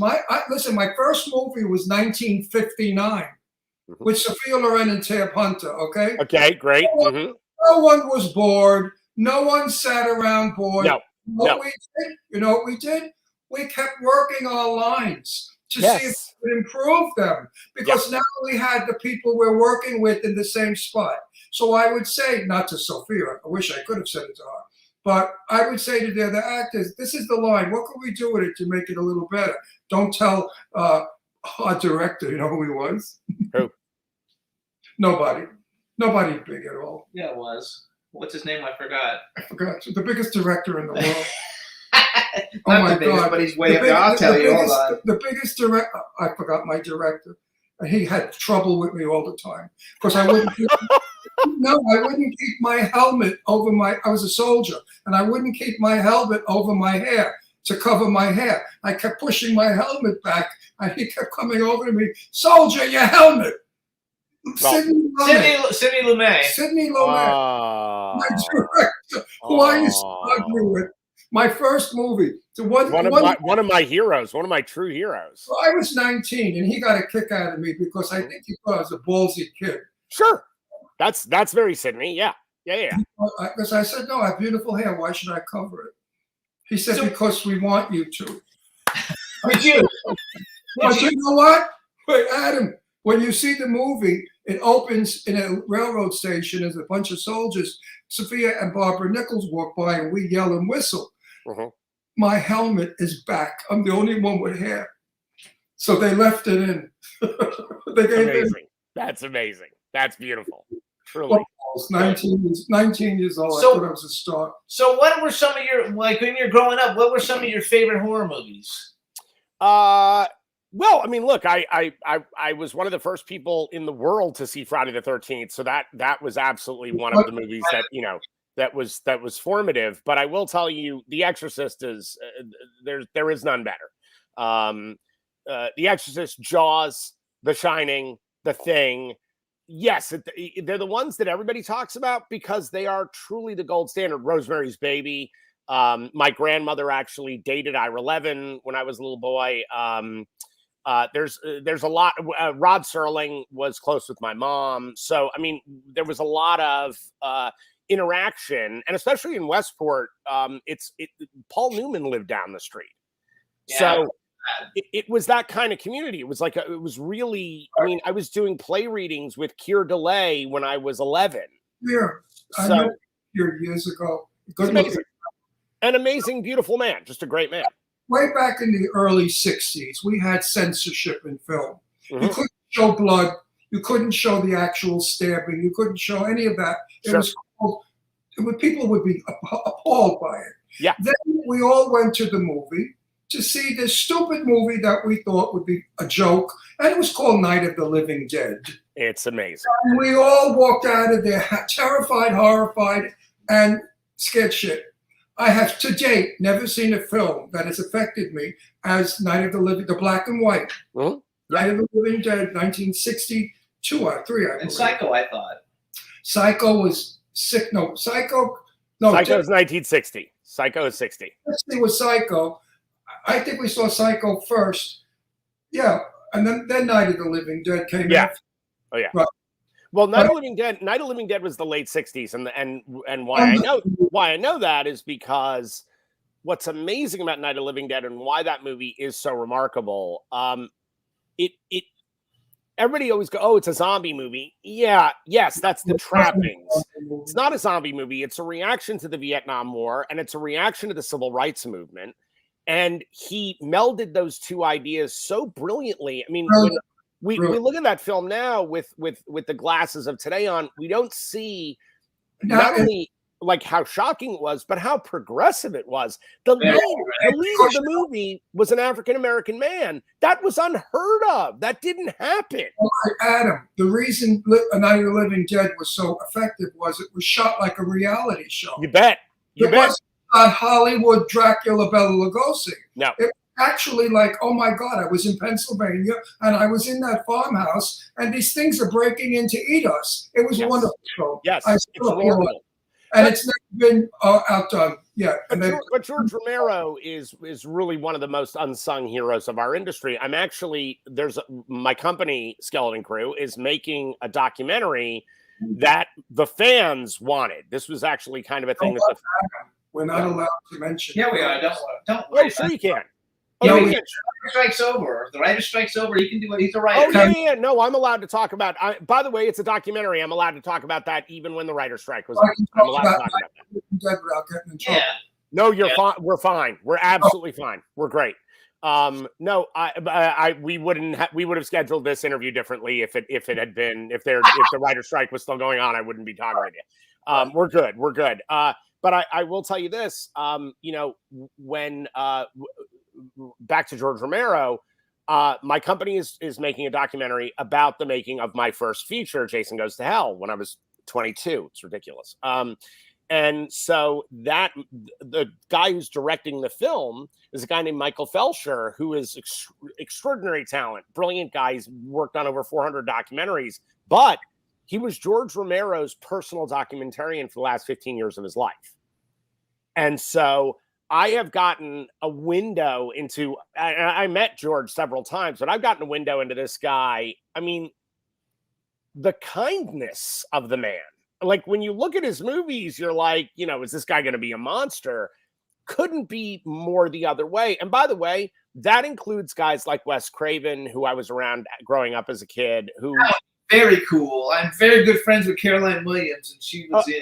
Listen, my first movie was 1959 with Sophia Loren and Tab Hunter, okay? Okay, great. No one was bored. No one sat around bored. No. You know what we did? We kept working our lines to see if we could improve them. Because now we had the people we're working with in the same spot. So I would say, not to Sophia, I wish I could have said it to her, but I would say to the other actors, this is the line. What can we do with it to make it a little better? Don't tell our director, you know who he was? Who? Nobody. Nobody big at all. Yeah, it was. What's his name? I forgot. I forgot. The biggest director in the world. Oh Not my the biggest, God. but he's way up there. I'll tell you. Hold on. The biggest director, I forgot my director. And he had trouble with me all the time. Because I wouldn't keep my helmet over I was a soldier, and I wouldn't keep my helmet over my hair to cover my hair. I kept pushing my helmet back, and he kept coming over to me, soldier, your helmet. Sidney Lumet, my director, who I used to argue with. My first movie. One of my heroes, one of my true heroes. Well, I was 19, and he got a kick out of me because I think he thought I was a ballsy kid. Sure. That's very Sydney. Yeah. Because I said, no, I have beautiful hair. Why should I cover it? He said, because we want you to. Did you? But you know what? Wait, Adam, when you see the movie, it opens in a railroad station. There's a bunch of soldiers. Sophia and Barbara Nichols walk by, and we yell and whistle. My helmet is back. I'm the only one with hair. So they left it in. Amazing. That's amazing. That's beautiful. Truly. I was 19 years old. So, I thought I was a star. So what were some of your, like when you're growing up, what were some of your favorite horror movies? Well, I mean, look, I was one of the first people in the world to see Friday the 13th. So that was absolutely one of the movies that, that was formative. But I will tell you, The Exorcist is there is none better. The Exorcist, Jaws, The Shining, The Thing. Yes, they're the ones that everybody talks about because they are truly the gold standard. Rosemary's Baby. My grandmother actually dated Ira Levin when I was a little boy. There's a lot. Rod Serling was close with my mom, so I mean, there was a lot of interaction, and especially in Westport, Paul Newman lived down the street, so it was that kind of community. It was like it was really. I mean, I was doing play readings with Keir DeLay when I was 11. Yeah, I met Keir years ago. An amazing, beautiful man, just a great man. Way back in the early 60s, we had censorship in film. You couldn't show blood. You couldn't show the actual stabbing. You couldn't show any of that. People would be appalled by it. Yeah. Then we all went to the movie to see this stupid movie that we thought would be a joke, and it was called Night of the Living Dead. It's amazing. And we all walked out of there terrified, horrified, and scared shit. I have to date never seen a film that has affected me as Night of the Living, the black and white. Night of the Living Dead, 1962 or 3. And Psycho, I thought. Psycho was sick. No, Psycho. No, Psycho is 1960. Psycho is 60. 60 was Psycho. I think we saw Psycho first. Yeah, and then Night of the Living Dead came out. Oh yeah. Right. Well, Night of the Living Dead was the late 60s, and why I know that is because what's amazing about Night of the Living Dead and why that movie is so remarkable. Everybody always go, oh, it's a zombie movie. Yeah, yes, that's the trappings. It's not a zombie movie. It's a reaction to the Vietnam War, and it's a reaction to the Civil Rights Movement. And he melded those two ideas so brilliantly. I mean, when we look at that film now with the glasses of today on, we don't see not only like how shocking it was, but how progressive it was. The lead of the movie was an African-American man. That was unheard of. That didn't happen. Adam, the reason Night of the Living Dead was so effective was it was shot like a reality show. You bet. You bet. Wasn't on Hollywood Dracula Bela Lugosi. No. It was actually like, oh my God, I was in Pennsylvania and I was in that farmhouse and these things are breaking in to eat us. It was wonderful. Yes, I it's still wonderful. And it's never been outdone yet. But George Romero is really one of the most unsung heroes of our industry. My company, Skeleton Crew, is making a documentary that the fans wanted. This was actually kind of a thing that we're not allowed to mention. Yeah, we are. Don't worry. Oh, sure you can. Yeah, the writer strike's over. The writer strike's over. He can do what he's a writer. Oh, yeah. No, I'm allowed to talk about. By the way, it's a documentary. I'm allowed to talk about that even when the writer strike was. I'm allowed to talk about that. Yeah. No, you're fine. We're fine. We're absolutely fine. We're great. No, we would have scheduled this interview differently if the writer strike was still going on. I wouldn't be talking with you. We're good. We're good. But I will tell you this. When back to George Romero, my company is making a documentary about the making of my first feature, Jason Goes to Hell, when I was 22. It's ridiculous. And so the guy who's directing the film is a guy named Maikol Felsher, who is extraordinary talent, brilliant guy. He's worked on over 400 documentaries, but he was George Romero's personal documentarian for the last 15 years of his life. And so I have gotten a window into, I met George several times, but I've gotten a window into this guy. I mean, the kindness of the man. Like when you look at his movies, you're like, is this guy going to be a monster? Couldn't be more the other way. And by the way, that includes guys like Wes Craven, who I was around growing up as a kid, who very cool. I'm very good friends with Caroline Williams, and she was in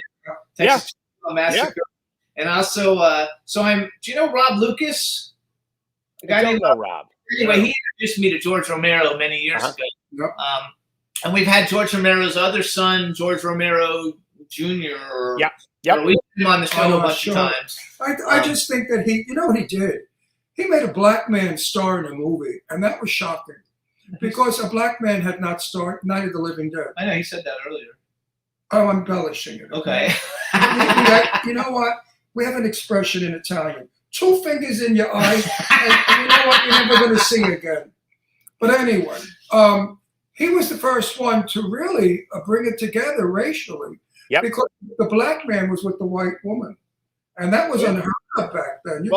Texas Massacre. Yeah. And also, do you know Rob Lucas? The guy named Rob. Anyway, he introduced me to George Romero many years ago. Yep. And we've had George Romero's other son, George Romero Jr. Yep. We've been on the show a bunch of times. I just think that what he did? He made a black man star in a movie, and that was shocking. Because a black man had not starred Night of the Living Dead. I know, he said that earlier. Oh, I'm embellishing it. Okay. You know what? We have an expression in Italian. 2 fingers in your eye, and you know what? You're never going to see again. But anyway, he was the first one to really bring it together racially. Yep. Because the black man was with the white woman. And that was unheard of back then.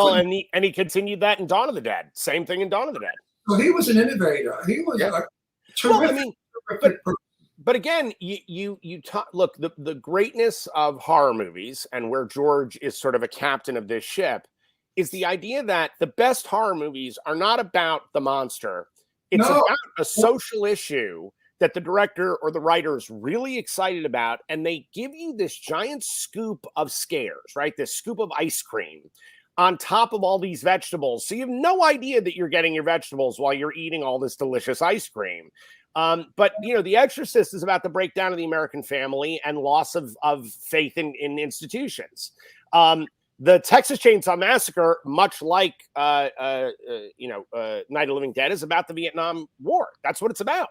And he continued that in Dawn of the Dead. Same thing in Dawn of the Dead. So he was an innovator. He was a terrific, terrific person. But again, you talk. Look, the greatness of horror movies and where George is sort of a captain of this ship is the idea that the best horror movies are not about the monster. It's about a social issue that the director or the writer is really excited about, and they give you this giant scoop of scares, right? This scoop of ice cream on top of all these vegetables. So you have no idea that you're getting your vegetables while you're eating all this delicious ice cream. But, The Exorcist is about the breakdown of the American family and loss of faith in institutions. The Texas Chainsaw Massacre, much like, Night of the Living Dead, is about the Vietnam War. That's what it's about.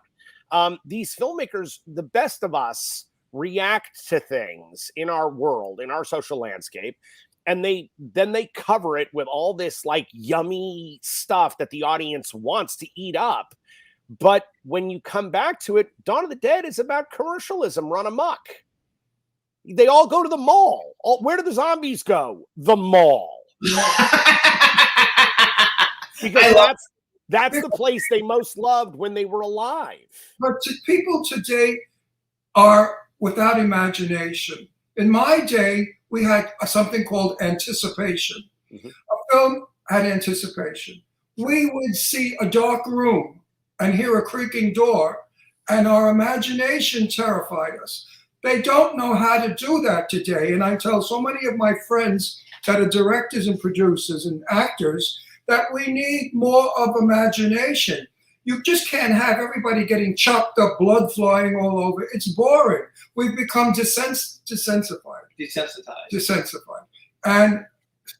These filmmakers, the best of us, react to things in our world, in our social landscape, and then they cover it with all this like yummy stuff that the audience wants to eat up. But when you come back to it, Dawn of the Dead is about commercialism run amok. They all go to the mall. Where do the zombies go? The mall. Because that's the place they most loved when they were alive. But people today are without imagination. In my day, we had something called anticipation. Mm-hmm. A film had anticipation. We would see a dark room and hear a creaking door, and our imagination terrified us. They don't know how to do that today. And I tell so many of my friends that are directors and producers and actors that we need more of imagination. You just can't have everybody getting chopped up, blood flying all over. It's boring. We've become desensitized. And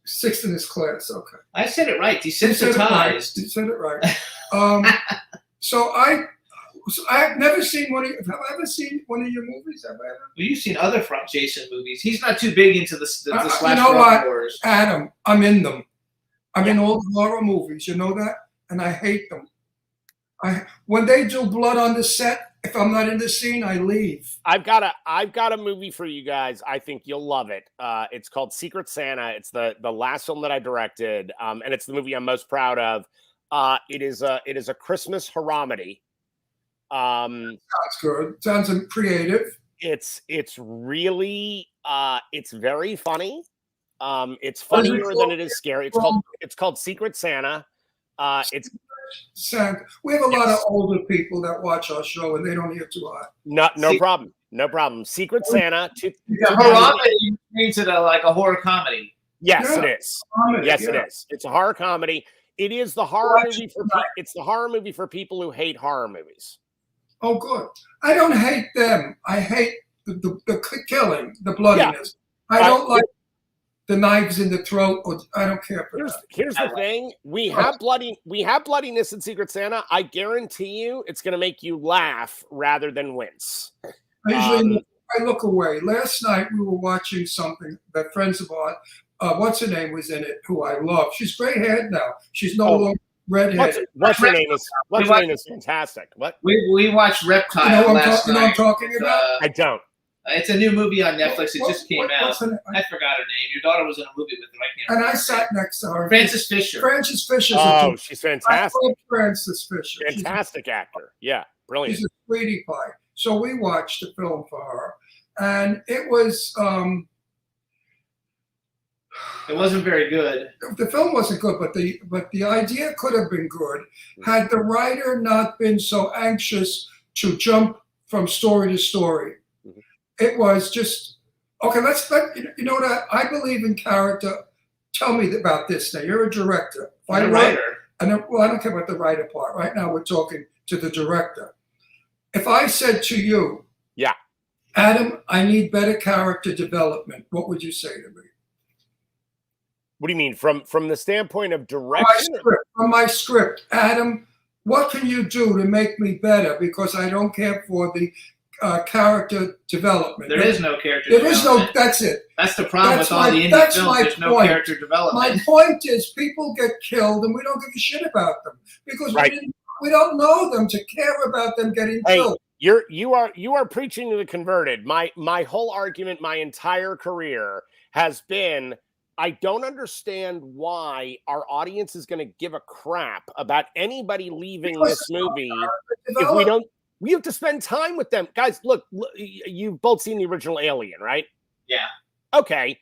sixth in this class, okay. I said it right. Desensitized. You said it right. So I've never seen one of. Have I ever seen one of your movies? Have I ever? Well, you've seen other Frank Jason movies. He's not too big into the slash you know what, wars. Adam? I'm in them. I'm in all the horror movies. You know that, and I hate them. When they do blood on the set, if I'm not in the scene, I leave. I've got a movie for you guys. I think you'll love it. It's called Secret Santa. It's the last film that I directed, and it's the movie I'm most proud of. It is a Christmas haramedy. Sounds good. Sounds creative. It's really it's very funny. It's funnier than it is scary. It's called Secret Santa. It's Santa. We have a lot of older people that watch our show and they don't hear too hot. No problem. Secret Santa. Haramedy means it like a horror comedy. Yes, Yeah. it is. Comedy, Yes, yeah. it is. It's a horror comedy. It is the horror movie for it's the horror movie for people who hate horror movies. Oh, good. I don't hate them. I hate the killing, the bloodiness. I don't like the knives in the throat. Or I don't care for that. Here's the thing: we have bloodiness in Secret Santa. I guarantee you, it's going to make you laugh rather than wince. I look away. Last night we were watching something that friends of ours. What's her name was in it? Who I love. She's gray haired now. She's no longer redheaded. What's her name is fantastic. What We watched Reptile last night. You know what I'm talking about? I don't. It's a new movie on Netflix. It just came out. what's her name? I forgot her name. Your daughter was in a movie with her. I can't And remember. I sat next to her. Frances Fisher. Frances Fisher. Oh, she's fantastic. I love Frances Fisher. Fantastic actor. Yeah, brilliant. She's a sweetie pie. So we watched the film for her, and it was. It wasn't very good. The film wasn't good, but the idea could have been good had the writer not been so anxious to jump from story to story. Mm-hmm. It was just okay. You know what? I believe in character. Tell me about this. Now you're a director. I'm a writer. I don't care about the writer part. Right now we're talking to the director. If I said to you, Yeah. Adam, I need better character development, what would you say to me? What do you mean from the standpoint of direction? From my script, Adam, what can you do to make me better? Because I don't care for the character development. There is no character There development. is no. That's it. That's the problem That's with all my- the indie that's films. my There's no point. character development. My point is, people get killed, and we don't give a shit about them because Right. we don't know them to care about them getting killed. You are preaching to the converted. My whole argument, my entire career has been I don't understand why our audience is going to give a crap about anybody leaving this movie if we have to spend time with them. Guys, look, you've both seen the original Alien, right? Yeah. Okay.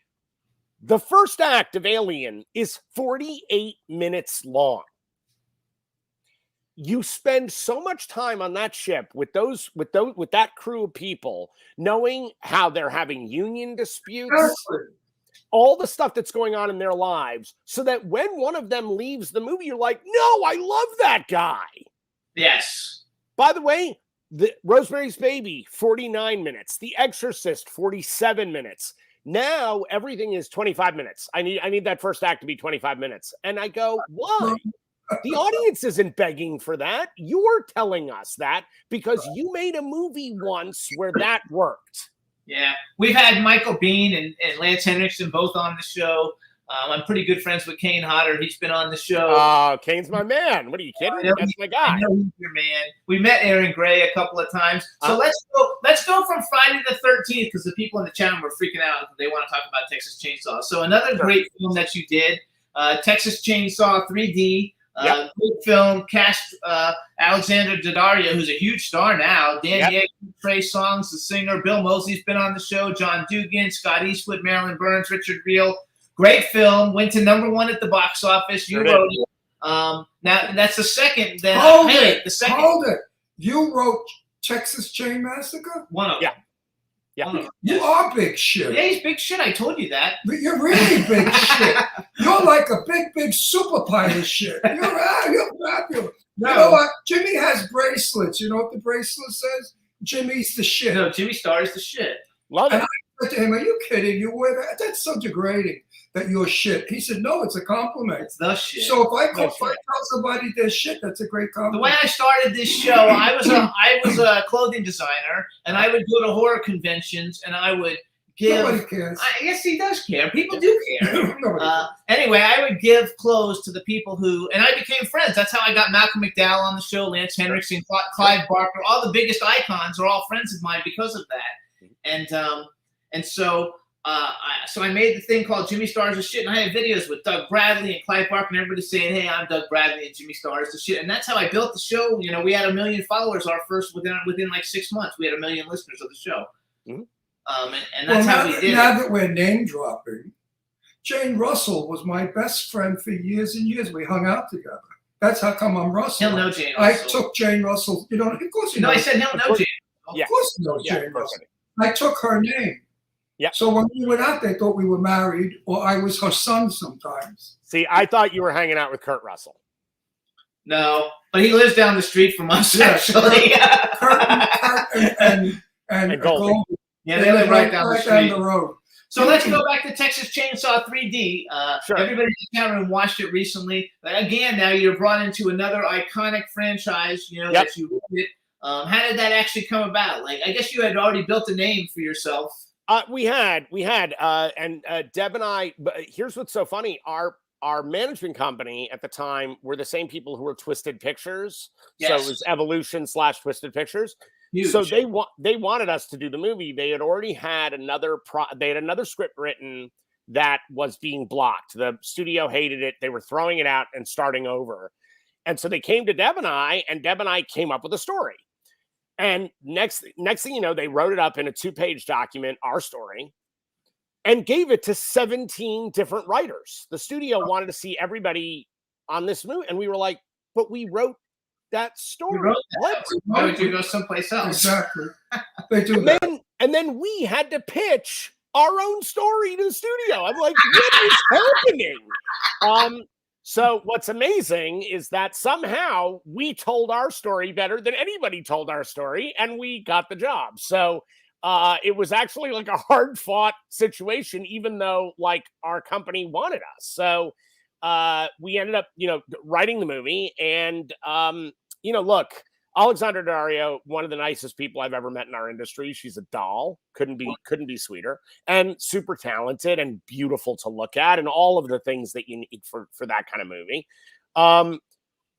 The first act of Alien is 48 minutes long. You spend so much time on that ship with that crew of people, knowing how they're having union disputes, all the stuff that's going on in their lives, so that when one of them leaves the movie, you're like, no, I love that guy. Yes. By the way, the Rosemary's Baby, 49 minutes. The Exorcist, 47 minutes. Now everything is 25 minutes. I need that first act to be 25 minutes. And I go, why? The audience isn't begging for that. You're telling us that because you made a movie once where that worked. Yeah. We've had Michael Bean and Lance Henriksen both on the show. I'm pretty good friends with Kane Hodder. He's been on the show. Oh, Kane's my man. What are you kidding? That's my guy. I know he's your man. We met Aaron Gray a couple of times. So let's go from Friday the 13th because the people in the chat were freaking out. They want to talk about Texas Chainsaw. So another great film that you did, Texas Chainsaw 3D. Good film, cast Alexander Daddario, who's a huge star now. Dan Diego, Trey Songz, the singer. Bill Mosley's been on the show. John Dugan, Scott Eastwood, Marilyn Burns, Richard Reel. Great film. Went to #1 at the box office. You wrote it. Now that's the second. Hold the it. second. Hold it. You wrote Texas Chain Massacre? One of them. Yeah. Oh, no. You are big shit. Yeah, he's big shit. I told you that. But you're really big shit. You're like a big super pile of shit. You're fabulous. No. You know what? Jimmy has bracelets. You know what the bracelet says? Jimmy's the shit. No, Jimmy Star is the shit. Love And it. I said to him, "Are you kidding? You wear that? That's so degrading that you're shit." He said, "No, it's a compliment." It's the shit. So if I No tell somebody they're shit, that's a great The compliment. way I started this show, I was a clothing designer, and I would go to horror conventions, and I would give. Nobody cares. I guess he does care. People do care. Nobody Anyway, I would give clothes to the people who, and I became friends. That's how I got Malcolm McDowell on the show, Lance Henriksen, Clive Barker. All the biggest icons are all friends of mine because of that. And so I made the thing called Jimmy Star's the shit, and I had videos with Doug Bradley and Clive Barker and everybody saying, "Hey, I'm Doug Bradley and Jimmy Star's the shit." And that's how I built the show. You know, we had 1 million followers our first within like 6 months. We had 1 million listeners of the show. Mhm. And that's how we did now it. that we're name dropping, Jane Russell was my best friend for years and years. We hung out together. That's how come I'm Russell. He'll know Jane I Russell. took Jane Russell. You know, of course you No, know. I said he'll know Jane. Yeah. Of course you know Yeah, Jane of course Russell. I took her name. Yeah. So when we went out, they thought we were married, or I was her son sometimes. See, I thought you were hanging out with Kurt Russell. No, but he lives down the street from us, Yeah. actually. Kurt and Goldie. Goldie. Yeah, they live right down the street. down the road. So let's go back to Texas Chainsaw 3D. Sure. Everybody in the chat room watched it recently. Again, now you're brought into another iconic franchise. You know that you did. How did that actually come about? Like, I guess you had already built a name for yourself. We had, and Deb and I. But here's what's so funny: our management company at the time were the same people who were Twisted Pictures. Yes. So it was Evolution / Twisted Pictures. Huge. So they wanted us to do the movie. They had already had another script written that was being blocked. The studio hated it. They were throwing it out and starting over. And so they came to Deb and I came up with a story. And next thing you know, they wrote it up in a 2-page document, our story, and gave it to 17 different writers. The studio wanted to see everybody on this movie. And we were like, but we wrote that story. What? Why would you go someplace else? Exactly. They do that. And then we had to pitch our own story to the studio. I'm like, what is happening? So what's amazing is that somehow we told our story better than anybody told our story, and we got the job. So it was actually like a hard-fought situation, even though like our company wanted us. So we ended up, writing the movie, and look, Alexandra Dario, one of the nicest people I've ever met in our industry. She's a doll. Couldn't be sweeter, and super talented and beautiful to look at, and all of the things that you need for that kind of movie.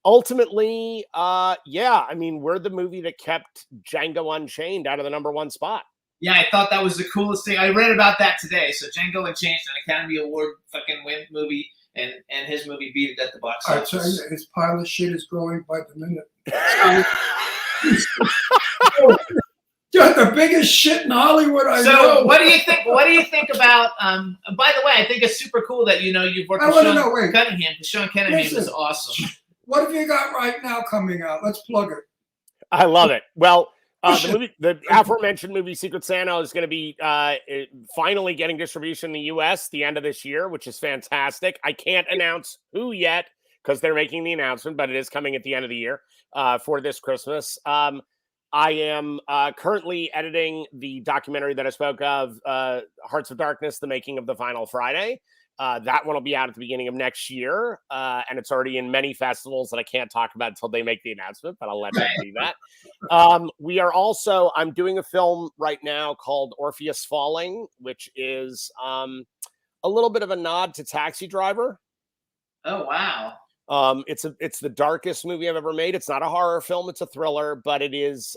Ultimately, we're the movie that kept Django Unchained out of the #1 spot. Yeah, I thought that was the coolest thing. I read about that today. So Django Unchained, an Academy Award fucking win movie, and his movie beat it at the box I office. tell you, his pile of shit is growing by the minute. You're the biggest shit in Hollywood I know. So what do you think? What do you think about? By the way, I think it's super cool that you've worked with Sean Cunningham, because Sean Cunningham is awesome. What have you got right now coming out? Let's plug it. I love it. Well, the aforementioned movie Secret Santa is going to be finally getting distribution in the U.S. the end of this year, which is fantastic. I can't announce who yet because they're making the announcement, but it is coming at the end of the year for this Christmas. I am currently editing the documentary that I spoke of, Hearts of Darkness, The Making of the Final Friday. That one will be out at the beginning of next year, and it's already in many festivals that I can't talk about until they make the announcement, but I'll let them do that. I'm doing a film right now called Orpheus Falling, which is a little bit of a nod to Taxi Driver. Oh, wow. It's the darkest movie I've ever made. It's not a horror film, it's a thriller, but it is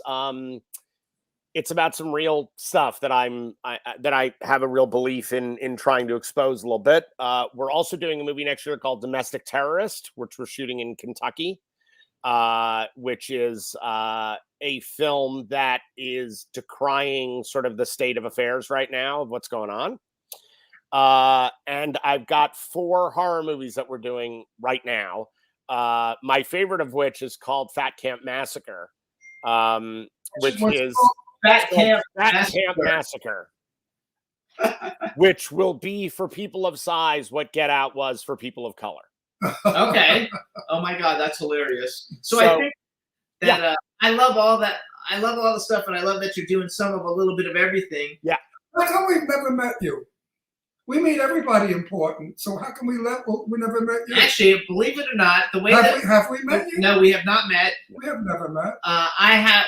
it's about some real stuff that I have a real belief in trying to expose a little bit. We're also doing a movie next year called Domestic Terrorist, which we're shooting in Kentucky, which is a film that is decrying sort of the state of affairs right now of what's going on. And I've got 4 horror movies that we're doing right now. My favorite of which is called Fat Camp Massacre, which is Fat Camp Massacre, which will be for people of size what Get Out was for people of color. Okay. Oh my God, that's hilarious. So I So, think that I love all that. I love all the stuff, and I love that you're doing some of a little bit of everything. Yeah. How come we've never met you? We meet everybody important, so how come we never met you? Actually, believe it or not, the way have we met you? No, we have not met. We have never met.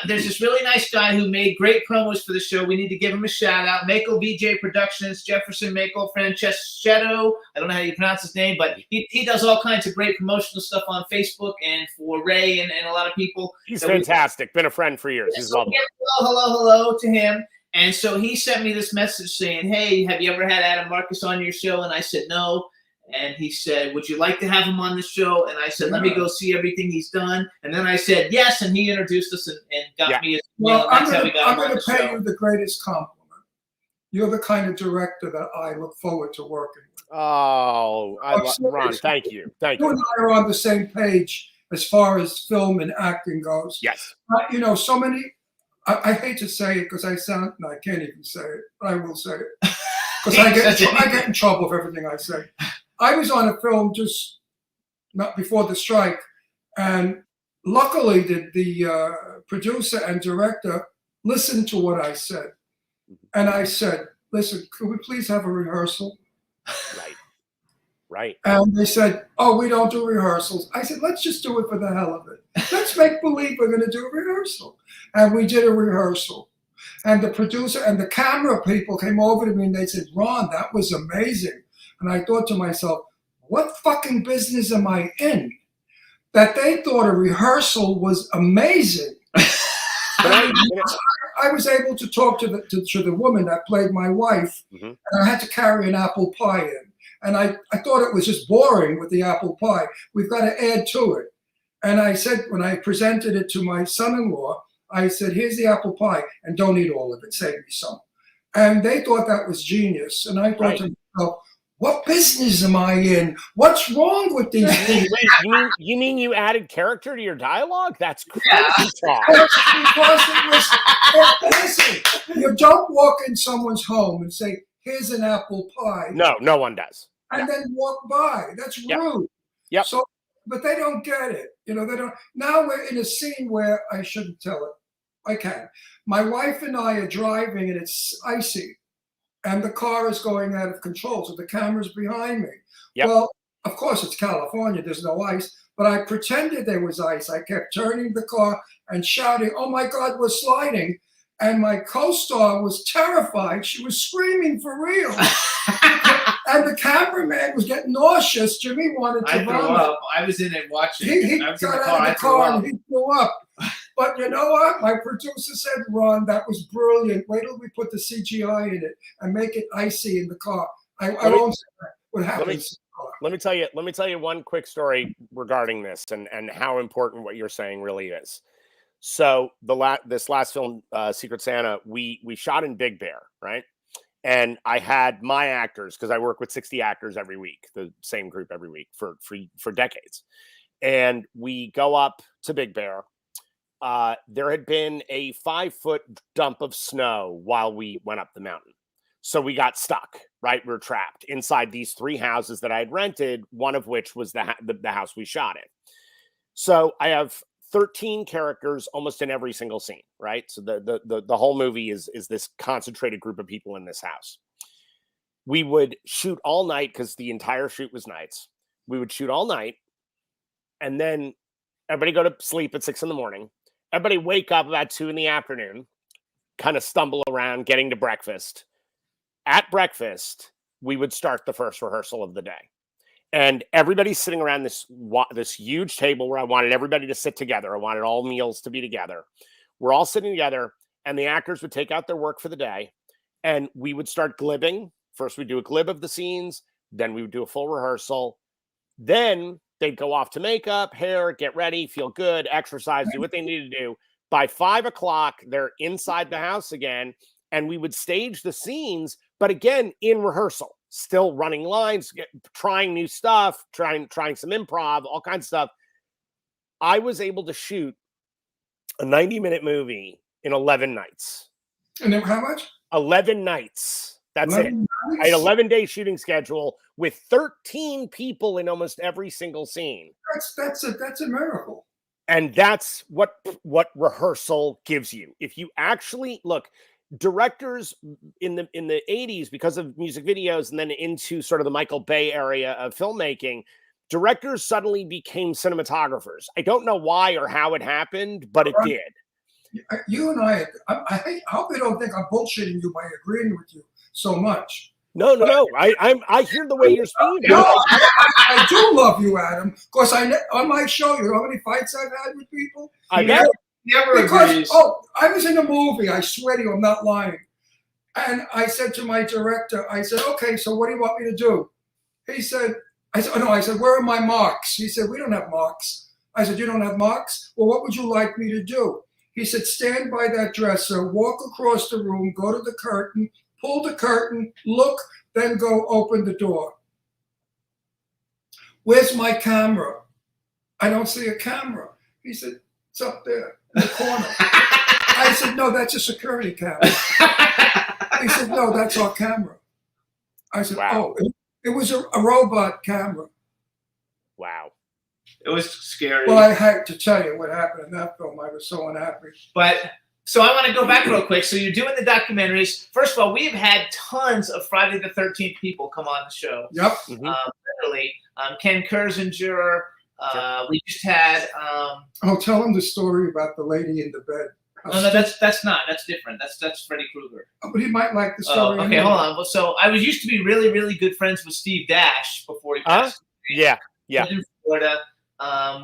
There's this really nice guy who made great promos for the show. We need to give him a shout out. Maikol VJ Productions, Jefferson Maikol, Franceschetto. I don't know how you pronounce his name, but he does all kinds of great promotional stuff on Facebook and for Ray and a lot of people. He's fantastic. Been a friend for years. He's lovely. Hello to him. And so he sent me this message saying, hey, have you ever had Adam Marcus on your show? And I said, no. And he said, would you like to have him on the show? And I said, let me go see everything he's done. And then I said, yes. And he introduced us and got me. Well, I'm going to pay you the greatest compliment. You're the kind of director that I look forward to working with. Oh, Ron, thank you. Thank you. You and I are on the same page as far as film and acting goes. Yes. So many. I hate to say it because I can't even say it, but I will say it. Because I get in trouble for everything I say. I was on a film just not before the strike, and luckily the producer and director listened to what I said. And I said, listen, could we please have a rehearsal? Right. And they said, oh, we don't do rehearsals. I said, let's just do it for the hell of it. Let's make believe we're going to do a rehearsal. And we did a rehearsal. And the producer and the camera people came over to me and they said, Ron, that was amazing. And I thought to myself, what fucking business am I in? That they thought a rehearsal was amazing. I was able to talk to the woman that played my wife, and I had to carry an apple pie in. And I thought it was just boring with the apple pie. We've got to add to it. And I said, when I presented it to my son-in-law, I said, here's the apple pie, and don't eat all of it, save me some. And they thought that was genius. And I thought to myself, what business am I in? What's wrong with these things? Wait, you mean you added character to your dialogue? That's crazy talk. Because listen, you don't walk in someone's home and say, here's an apple pie. No one does. And then walk by. That's rude. Yep. So, but they don't get it. They don't. Now we're in a scene where I shouldn't tell it. I can. My wife and I are driving and it's icy. And the car is going out of control. So the camera's behind me. Yep. Well, of course, it's California. There's no ice. But I pretended there was ice. I kept turning the car and shouting, oh, my God, we're sliding. And my co-star was terrified. She was screaming for real. And the cameraman was getting nauseous. Jimmy wanted to vomit. I was in it watching. He got out of the car and he threw up. But you know what? My producer said, Ron, that was brilliant. Wait till we put the CGI in it and make it icy in the car. I won't say that. What happens? Let me tell you one quick story regarding this and how important what you're saying really is. So this last film, Secret Santa, we shot in Big Bear, right? And I had my actors, because I work with 60 actors every week, the same group every week for decades. And we go up to Big Bear. There had been a 5-foot dump of snow while we went up the mountain. So we got stuck, right? We're trapped inside these 3 houses that I had rented, one of which was the house we shot in. So I have 13 characters almost in every single scene, right? So the whole movie is this concentrated group of people in this house. We would shoot all night because the entire shoot was nights. We would shoot all night, and then everybody go to sleep at 6 a.m. Everybody wake up about 2 p.m, kind of stumble around getting to breakfast. At breakfast, we would start the first rehearsal of the day. And everybody's sitting around this huge table where I wanted everybody to sit together. I wanted all meals to be together. We're all sitting together, and the actors would take out their work for the day, and we would start glibbing. First, we'd do a glib of the scenes. Then we would do a full rehearsal. Then they'd go off to makeup, hair, get ready, feel good, exercise, do what they needed to do. By 5 o'clock, they're inside the house again, and we would stage the scenes, but again, in rehearsal. Still running lines, trying new stuff, trying some improv, all kinds of stuff. I was able to shoot a 90-minute movie in 11 nights. And then how much? 11 nights. That's it. 11 I had nights? 11-day shooting schedule with 13 people in almost every single scene. That's a miracle. And that's what rehearsal gives you. If you actually look, directors in the 80s, because of music videos and then into sort of the Michael Bay area of filmmaking, directors suddenly became cinematographers. I don't know why or how it happened, but it did. You and I hope they don't think I'm bullshitting you by agreeing with you so much. No. I hear the way you're speaking. No, I do love you, Adam. Because on my show, you know how many fights I've had with people? I bet. Never Because agrees. I was in a movie. I swear to you, I'm not lying. And I said to my director, I said, okay, so what do you want me to do? He said, I said, where are my marks? He said, we don't have marks. I said, you don't have marks? Well, what would you like me to do? He said, stand by that dresser, walk across the room, go to the curtain, pull the curtain, look, then go open the door. Where's my camera? I don't see a camera. He said, it's up there in the corner. I said, no, that's a security camera. He said, no, that's our camera. I said, Wow. oh, it was a robot camera. Wow. It was scary. Well, I had to tell you what happened in that film. I was so unhappy. But so I want to go back real quick. So you're doing the documentaries. First of all, we've had tons of Friday the 13th people come on the show. Yep. Mhm. Literally, Ken Kersinger. We just had. Oh, tell him the story about the lady in the bed. No, that's not. That's different. That's Freddy Krueger. Oh, but he might like the Oh, story. okay, anyway. hold on. Well, so I used to be really, really good friends with Steve Dash before he passed. Yeah. Lived in Florida.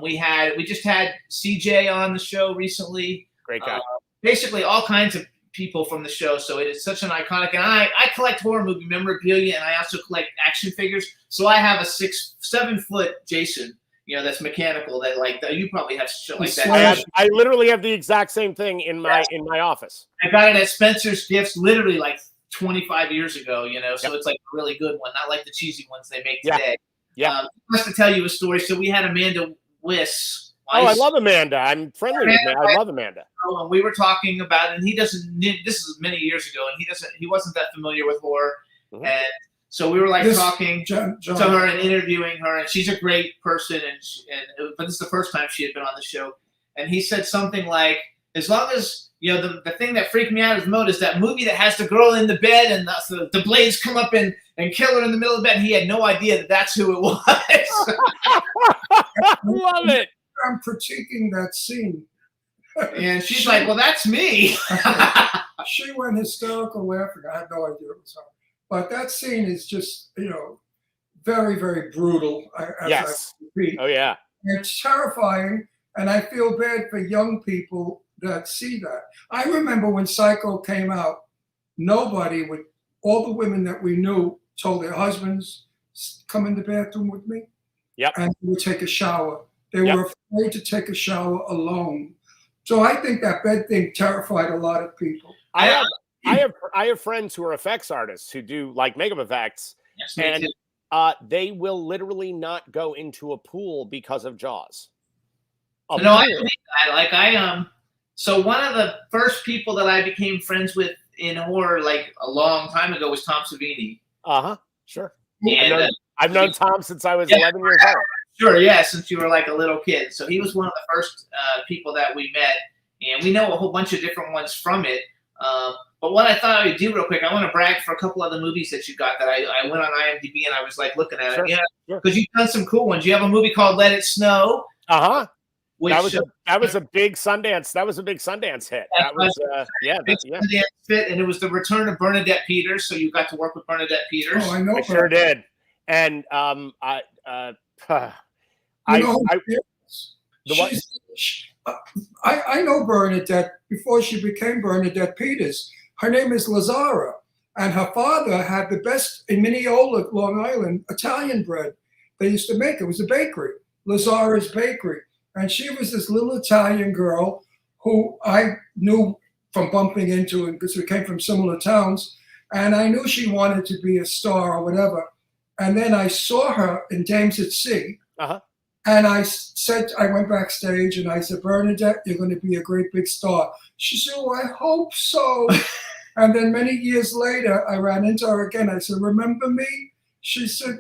We just had CJ on the show recently. Great guy. Basically, all kinds of people from the show. So it is such an iconic. And I collect horror movie memorabilia, and I also collect action figures. So I have a 7 foot Jason. You know, that's mechanical. That you probably have shit like that. I literally have the exact same thing in my office. I got it at Spencer's Gifts, literally like 25 years ago. You know, so it's like a really good one, not like the cheesy ones they make today. Yeah. Just to tell you a story. So we had Amanda Wiss. Oh, I love Amanda. I'm friendly with Amanda. I love Amanda. And we were talking about it, and he doesn't. This is many years ago, and he wasn't that familiar with horror, and so we were like talking John. to her and interviewing her, and she's a great person, but this is the first time she had been on the show, and he said something like, as long as the thing that freaked me out is that movie that has the girl in the bed and the blades come up and kill her in the middle of the bed. And he had no idea that that's who it was. Love it. I'm critiquing that scene. And she's like, well, that's me. She went hysterical laughing. I had no idea it was her. But that scene is just, very, very brutal. Yes. I repeat. Oh, yeah. It's terrifying, and I feel bad for young people that see that. I remember when Psycho came out, all the women that we knew told their husbands, come in the bathroom with me. Yep. And they would take a shower. They were afraid to take a shower alone. So I think that bed thing terrified a lot of people. I have friends who are effects artists who do like makeup effects, Yes, and they will literally not go into a pool because of Jaws. I believe that. So one of the first people that I became friends with in horror, like a long time ago, was Tom Savini. Sure. And, I've known Tom since I was 11 years old. Sure, yeah, since you were like a little kid. So he was one of the first people that we met, and we know a whole bunch of different ones from it. But what I thought I would do real quick, I want to brag for a couple of the movies that you got that I went on IMDb and I was like looking at it. Yeah, because you've done some cool ones. You have a movie called Let It Snow. Which, that was a big Sundance. That was a big Sundance hit. That was Sundance hit, and it was the return of Bernadette Peters. So you got to work with Bernadette Peters. Oh, I know. I sure did. And I know Bernadette before she became Bernadette Peters. Her name is Lazara, and her father had the best in Mineola, Long Island, Italian bread. They used to make it. It was a bakery, Lazara's Bakery, and she was this little Italian girl who I knew from bumping into, because we came from similar towns, and I knew she wanted to be a star or whatever. And then I saw her in Dames at Sea. And I went backstage and I said, Bernadette, you're going to be a great big star. She said, oh, I hope so. And then many years later, I ran into her again. I said, remember me? She said,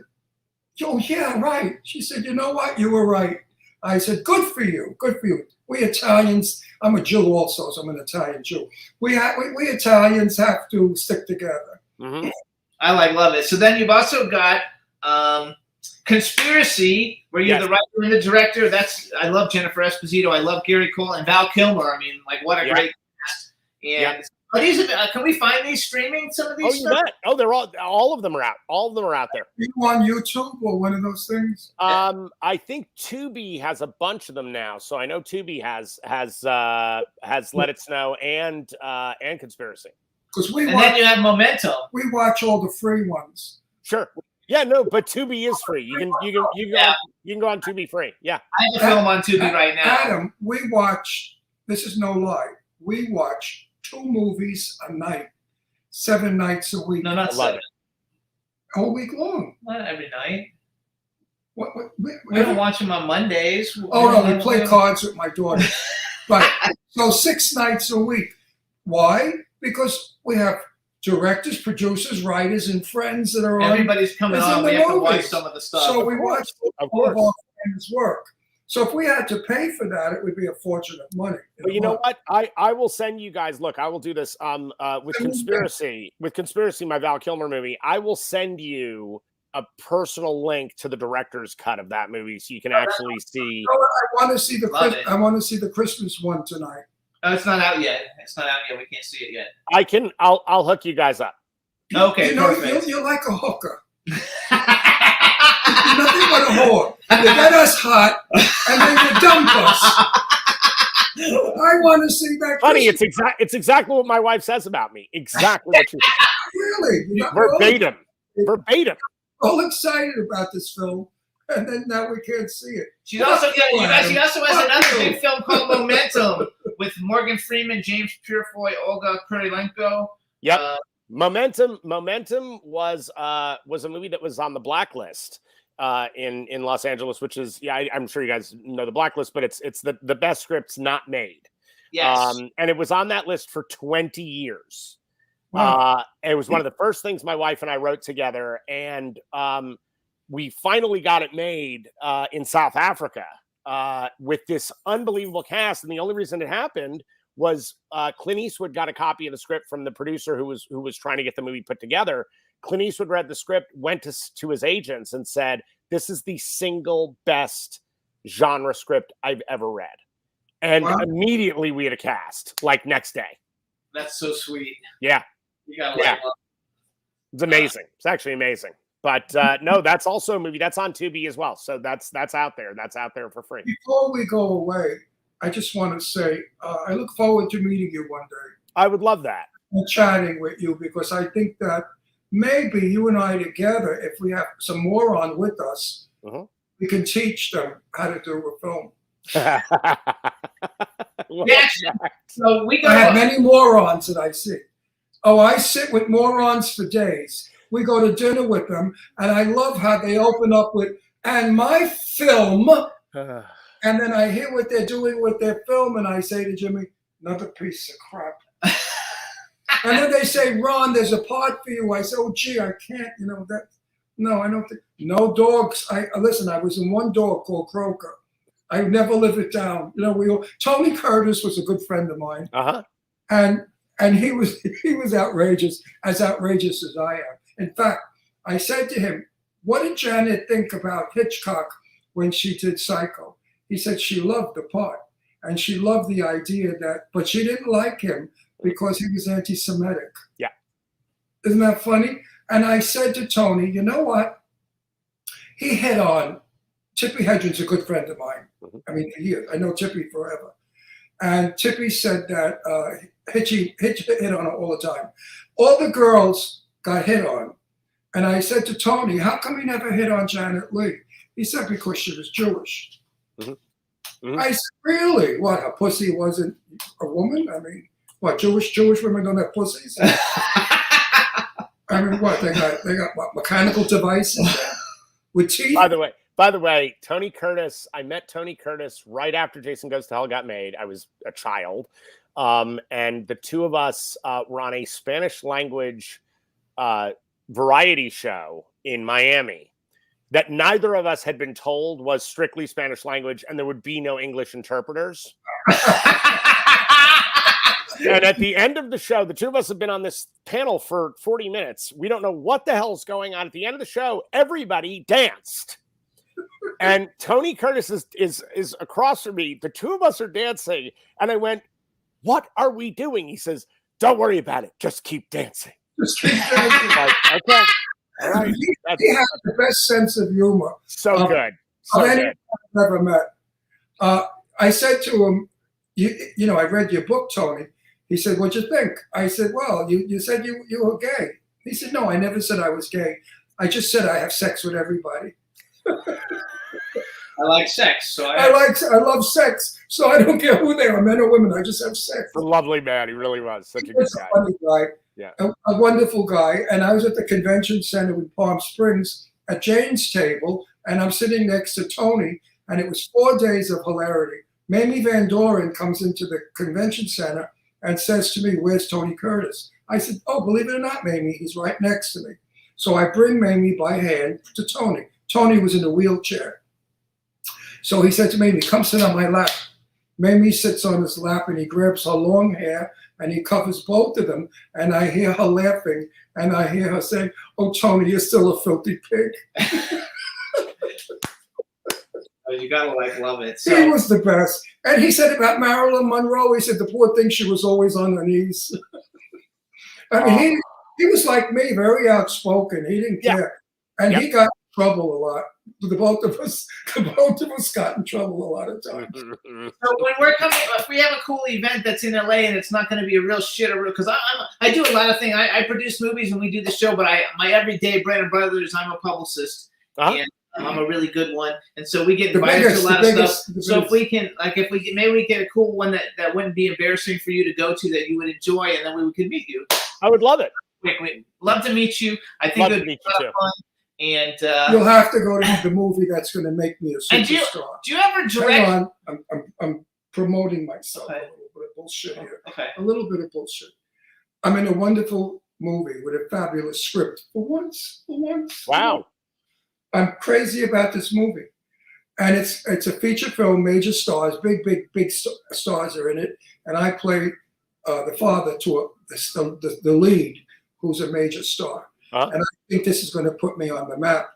oh, yeah, right. She said, you know what? You were right. I said, good for you. Good for you. We Italians, I'm a Jew also, so I'm an Italian Jew. We Italians have to stick together. Mhm. I love it. So then you've also got Conspiracy, where you're Yes. the writer and the director. I love Jennifer Esposito. I love Gary Cole and Val Kilmer. I mean, like, what a Yeah. great cast. And Yeah. are these, can we find these streaming? Some of Oh, these you stuff? bet. Oh, they're all of them are out. All of them are out there. Are you on YouTube or one of those things? I think Tubi has a bunch of them now. So I know Tubi has Let It Snow and Conspiracy. Because And then you have Memento. we watch all the free ones. Sure. Yeah, no, but Tubi is free. You can go on Tubi free. Yeah. I have a film on Tubi right now. Adam, we watch, this is no lie, we watch 2 movies a night, 7 nights a week, No, not I love 7. it. all week long. Not every night. What, We don't watch them on Mondays. Oh, no, we play cards with my daughter. Right. So 6 nights a week. Why? Because we have directors, producers, writers, and friends that are on. Everybody's coming It's in on. the We have to watch movies. some of the stuff. So we watch Of all of course. our friends' work. So if we had to pay for that, it would be a fortune of money. But you know what? I will send you guys. Look, I will do this. With Conspiracy, my Val Kilmer movie. I will send you a personal link to the director's cut of that movie, so you can actually see. You know what? I want to see Love the Christmas one tonight. Oh, it's not out yet. We can't see it yet. I'll hook you guys up. Okay, You know, perfect. you're like a hooker. You're nothing but a whore. You get us hot, and then you dump us. I want to see that. Funny, Christmas. it's exactly what my wife says about me. Exactly what she Really. You're not verbatim. all excited about this film, and then now we can't see it. She also has Fuck another you. big film called Momentum with Morgan Freeman, James Purefoy, Olga Kurilenko. Yep. Momentum was a movie that was on the blacklist in Los Angeles, which is I'm sure you guys know the blacklist, but it's the best scripts not made. Yes. And it was on that list for 20 years. Wow. It was one of the first things my wife and I wrote together, and we finally got it made in South Africa with this unbelievable cast. And the only reason it happened was Clint Eastwood got a copy of the script from the producer who was trying to get the movie put together. Clint Eastwood read the script, went to his agents and said, "This is the single best genre script I've ever read." And immediately we had a cast, like next day. That's so sweet. Yeah. You gotta Yeah. love It's amazing. It's actually amazing. But no, that's also a movie that's on Tubi as well. So that's out there. That's out there for free. Before we go away, I just want to say I look forward to meeting you one day I would love that. and chatting with you, because I think that maybe you and I together, if we have some more on with us, we can teach them how to do a film. Yes. So we I have got many morons that I see. Oh, I sit with morons for days. We go to dinner with them, and I love how they open up with, and my film, and then I hear what they're doing with their film, and I say to Jimmy, another piece of crap. And then they say, Ron, there's a part for you. I say, oh, gee, I can't, that. No, I don't think, no dogs. Listen, I was in one dog called Croker. I never live it down. Tony Curtis was a good friend of mine. And he was outrageous as I am. In fact, I said to him, what did Janet think about Hitchcock when she did Psycho? He said she loved the part, and she loved the idea but she didn't like him because he was anti-Semitic. Yeah. Isn't that funny? And I said to Tony, you know what? He hit on, Tippy Hedren's a good friend of mine. I mean, I know Tippy forever. And Tippy said that Hitch hit on her all the time. All the girls got hit on. And I said to Tony, how come he never hit on Janet Leigh? He said, because she was Jewish. I said, really? What, her pussy wasn't a woman? I mean, what, Jewish women don't have pussies? I mean, what, they got what, mechanical devices with teeth? By the way, Tony Curtis, I met Tony Curtis right after Jason Goes to Hell got made. I was a child. and the two of us were on a Spanish language variety show in Miami that neither of us had been told was strictly Spanish language, and there would be no English interpreters. And at the end of the show, the two of us have been on this panel for 40 minutes. We don't know what the hell's going on. At the end of the show, everybody danced. And Tony Curtis is across from me. The two of us are dancing. And I went, "What are we doing?" He says, "Don't worry about it. Just keep dancing." Just keep dancing. Like, okay. All right. He has the best sense of humor. So good. So Of anyone good. I've ever met. I said to him, you know, I read your book, Tony. He said, "What'd you think?" I said, "Well, you said you were gay." He said, "No, I never said I was gay. I just said I have sex with everybody." I like sex, so I love sex, so I don't care who they are, men or women. I just have sex. A lovely man. He really was. Such a good He's guy. a funny guy, Yeah. a wonderful guy. And I was at the convention center in Palm Springs at Jane's table, and I'm sitting next to Tony, and it was 4 days of hilarity. Mamie Van Doren comes into the convention center and says to me, "Where's Tony Curtis?" I said, "Oh, believe it or not, Mamie, he's right next to me." So I bring Mamie by hand to Tony. Tony was in a wheelchair. So he said to Mamie, "Come sit on my lap." Mamie sits on his lap and he grabs her long hair and he covers both of them. And I hear her laughing and I hear her saying, "Oh, Tony, you're still a filthy pig." You gotta love it. He So was the best. And he said about Marilyn Monroe, he said the poor thing, she was always on her knees. I mean, he was like me, very outspoken. He didn't care. And he got in trouble a lot. The both of us got in trouble a lot of times. So when we're coming, if we have a cool event that's in LA and it's not going to be a real shit, because I do a lot of things. I produce movies and we do the show, but my everyday bread and butter is I'm a publicist, and I'm a really good one, and so we get invited to a lot of stuff. So if we can, maybe we get a cool one that wouldn't be embarrassing for you to go to, that you would enjoy, and then we could meet you. I would love it. We'd love to meet you. I think it would be a lot of fun. And you'll have to go to the movie that's going to make me a superstar. Do you ever direct? Hang on, I'm promoting myself. A little bit of bullshit here. Okay. A little bit of bullshit. I'm in a wonderful movie with a fabulous script. For once. Wow. I'm crazy about this movie, and it's a feature film. Major stars, big stars are in it, and I play the father to the lead, who's a major star. And I think this is going to put me on the map.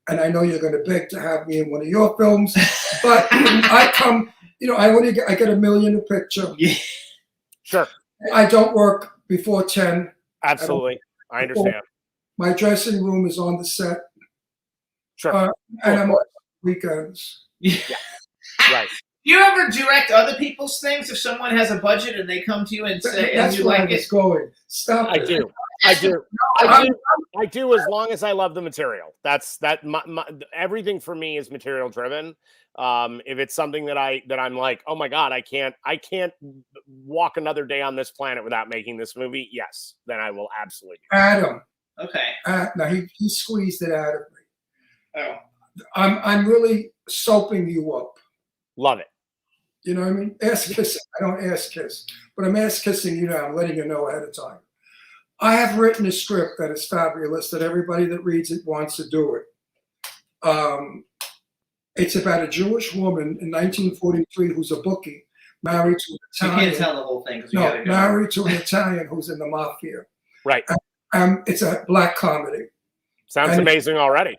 And I know you're going to beg to have me in one of your films, but I come, I get $1 million a picture. Yeah. Sure. I don't work before 10. Absolutely. I understand. My dressing room is on the set. Sure. And I'm on weekends. Yeah. Right. Do you ever direct other people's things if someone has a budget and they come to you and say, "That's and you where like it's it"? Going. Stop it. I do as long as I love the material. Everything for me is material driven. If it's something that I'm like, "Oh my God, I can't walk another day on this planet without making this movie," yes, then I will absolutely. Adam. Okay. Now he squeezed it out of me. Oh. I'm really soaping you up. Love it. You know what I mean? Ass kissing. I don't ass kiss, but I'm ass kissing you now. I'm letting you know ahead of time. I have written a script that is fabulous, that everybody that reads it wants to do it. It's about a Jewish woman in 1943 who's a bookie, married to an Italian. You can't tell the whole thing. No, married to an Italian who's in the mafia. Right. It's a black comedy. Sounds amazing already.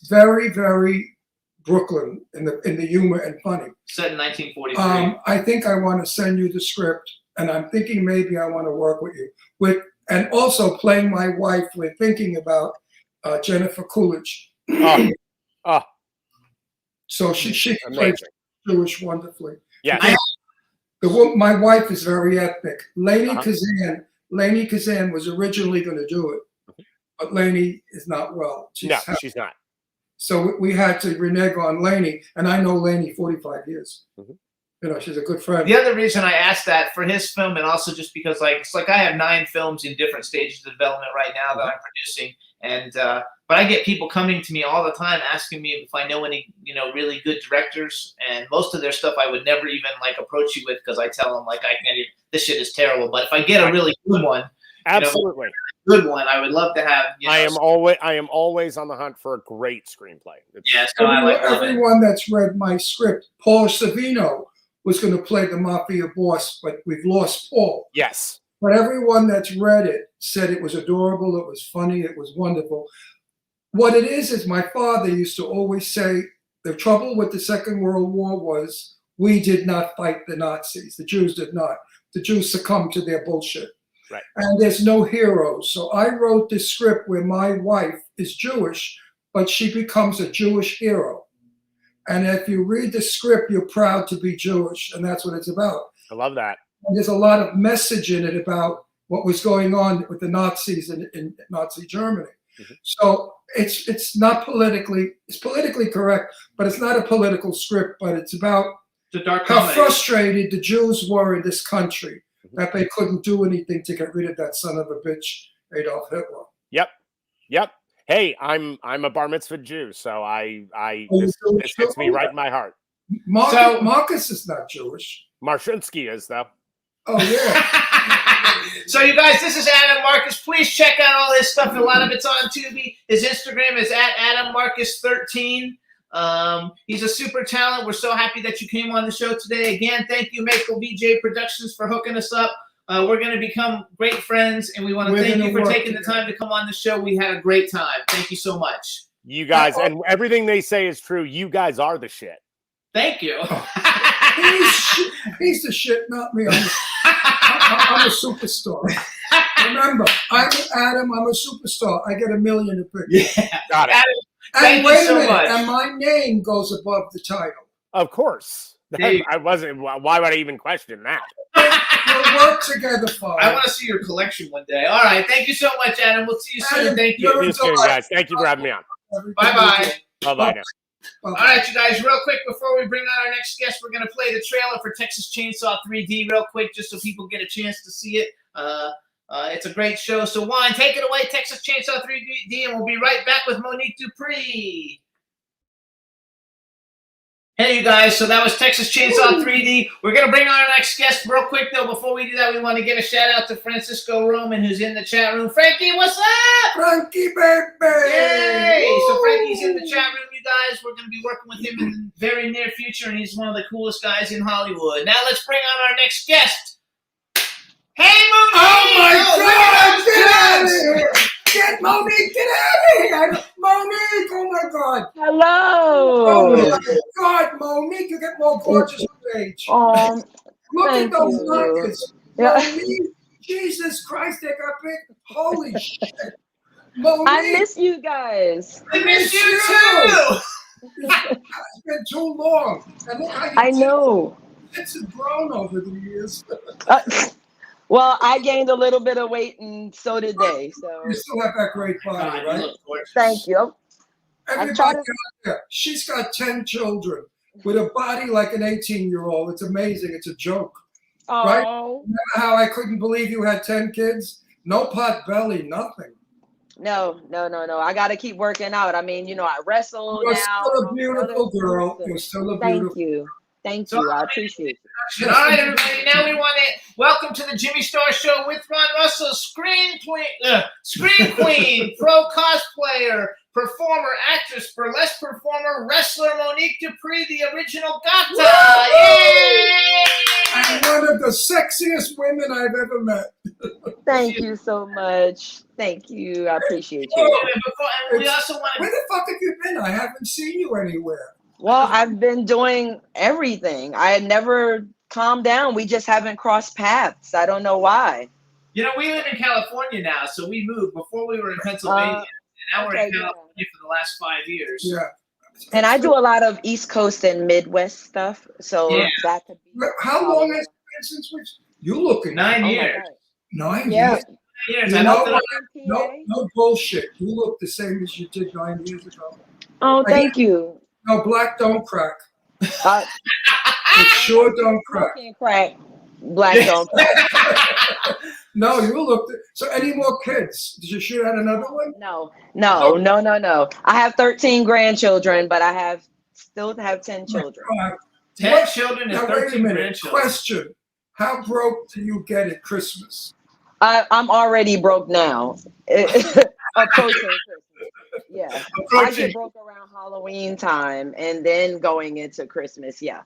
Very, very Brooklyn in the humor and funny. Set in 1943. I think I want to send you the script, and I'm thinking maybe I want to work with you. And also playing my wife, we're thinking about Jennifer Coolidge. So she plays Jewish wonderfully. Yeah. My wife is very ethnic. Lainey Kazan was originally going to do it, but Lainey is not well. She's not. So we had to renege on Lainey, and I know Lainey 45 years. Mm-hmm. She's a good friend. The other reason I asked that for his film, and also just because it's like I have 9 films in different stages of development right now that I'm producing, and but I get people coming to me all the time asking me if I know any really good directors, and most of their stuff I would never even approach you with, because I tell them I can't even. this shit is terrible. But if I get a really good one, Absolutely. good one, I would love to have. I am always on the hunt for a great screenplay. So I like everyone that's read my script. Paul Savino was going to play the mafia boss, but we've lost Paul. Yes. But everyone that's read it said it was adorable, it was funny, it was wonderful. What it is my father used to always say, the trouble with the Second World War was we did not fight the Nazis. The Jews did not. The Jews succumbed to their bullshit. Right. And there's no heroes. So I wrote this script where my wife is Jewish, but she becomes a Jewish hero. And if you read the script, you're proud to be Jewish, and that's what it's about. I love that. And there's a lot of message in it about what was going on with the Nazis in Nazi Germany. Mm-hmm. So it's not politically correct, but it's not a political script, but it's about how frustrated the Jews were in this country, that they couldn't do anything to get rid of that son of a bitch, Adolf Hitler. Yep. Hey, I'm a bar mitzvah Jew, so this hits me right in my heart. Marcus is not Jewish. Marshinsky is, though. Oh, yeah. So, you guys, this is Adam Marcus. Please check out all his stuff. A lot of it's on Tubi. His Instagram is at AdamMarcus13. He's a super talent. We're so happy that you came on the show today. Again, thank you, Maikol VJ Productions, for hooking us up. We're going to become great friends, and we want to thank you for taking the time to come on the show. We had a great time. Thank you so much. You guys, and everything they say is true. You guys are the shit. Thank you. He's the shit, not me. I'm a superstar. Remember, I'm Adam. I'm a superstar. I get $1 million a picture. Yeah, got it. Adam, and wait a minute, much. And my name goes above the title. Of course. I wasn't. Why would I even question that? We'll work together, Father. I want to see your collection one day. All right. Thank you so much, Adam. We'll see you soon. Thank you. See you soon, guys. Thank you for having me on. Bye-bye. Bye-bye now. All right, you guys, real quick, before we bring on our next guest, we're going to play the trailer for Texas Chainsaw 3D real quick, just so people get a chance to see it. It's a great show. So, Juan, take it away, Texas Chainsaw 3D, and we'll be right back with Monique Dupree. Hey, you guys, so that was Texas Chainsaw 3D. We're going to bring on our next guest real quick, though. Before we do that, we want to give a shout-out to Francisco Roman, who's in the chat room. Frankie, what's up? Frankie, baby! Yay! So Frankie's in the chat room, you guys. We're going to be working with him in the very near future, and he's one of the coolest guys in Hollywood. Now let's bring on our next guest. Hey, Monique! Oh, my God! Get out of here! Get Monique! Get out of here! Monique! Oh, my God! Hello! Oh, my God, Monique! You get more gorgeous with age. Look at those knockers. Yeah. Monique! Jesus Christ, they got big. Holy shit. Monique! I miss you guys. I miss you, too! It's been too long. And look how I know. It's grown over the years. Well, I gained a little bit of weight, and so did they. So You still have that great body, right? thank you. Everybody out there, she's got 10 children with a body like an 18-year-old. It's amazing. It's a joke. Right? Oh Remember how I couldn't believe you had 10 kids? No pot belly, nothing. no! I got to keep working out. I mean, I wrestle You're now. still a beautiful girl. You're still a beautiful. Thank you. I appreciate it. All right, everybody. Now we want to welcome to the Jimmy Star Show with Ron Russell, screen queen, pro cosplayer, performer, actress, burlesque performer, wrestler Monique Dupree, the original Gata. Yay! And one of the sexiest women I've ever met. Thank you so much. Thank you. I appreciate you. And we also want to. Where the fuck have you been? I haven't seen you anywhere. Well, I've been doing everything. I had never calmed down. We just haven't crossed paths. I don't know why. We live in California now, so we moved. Before we were in Pennsylvania, and now we're in California for the last 5 years. Yeah. And I do a lot of East Coast and Midwest stuff. So that could be. How long has it been since you looking? 9 years. 9 Yeah. years? 9 years. You I know, know no bullshit. You look the same as you did 9 years ago. Oh, thank you. No, black don't crack. Uh, It sure don't crack. can't crack. Black don't crack. No, you looked. So, any more kids? Did you shoot out another one? No. I have 13 grandchildren, but I still have 10 children. 10 children and Now, 13 wait a minute. grandchildren. Question: How broke do you get at Christmas? I'm already broke now. Approaching Christmas. Yeah. I Approaching. get broke around Halloween time and then going into Christmas. Yeah.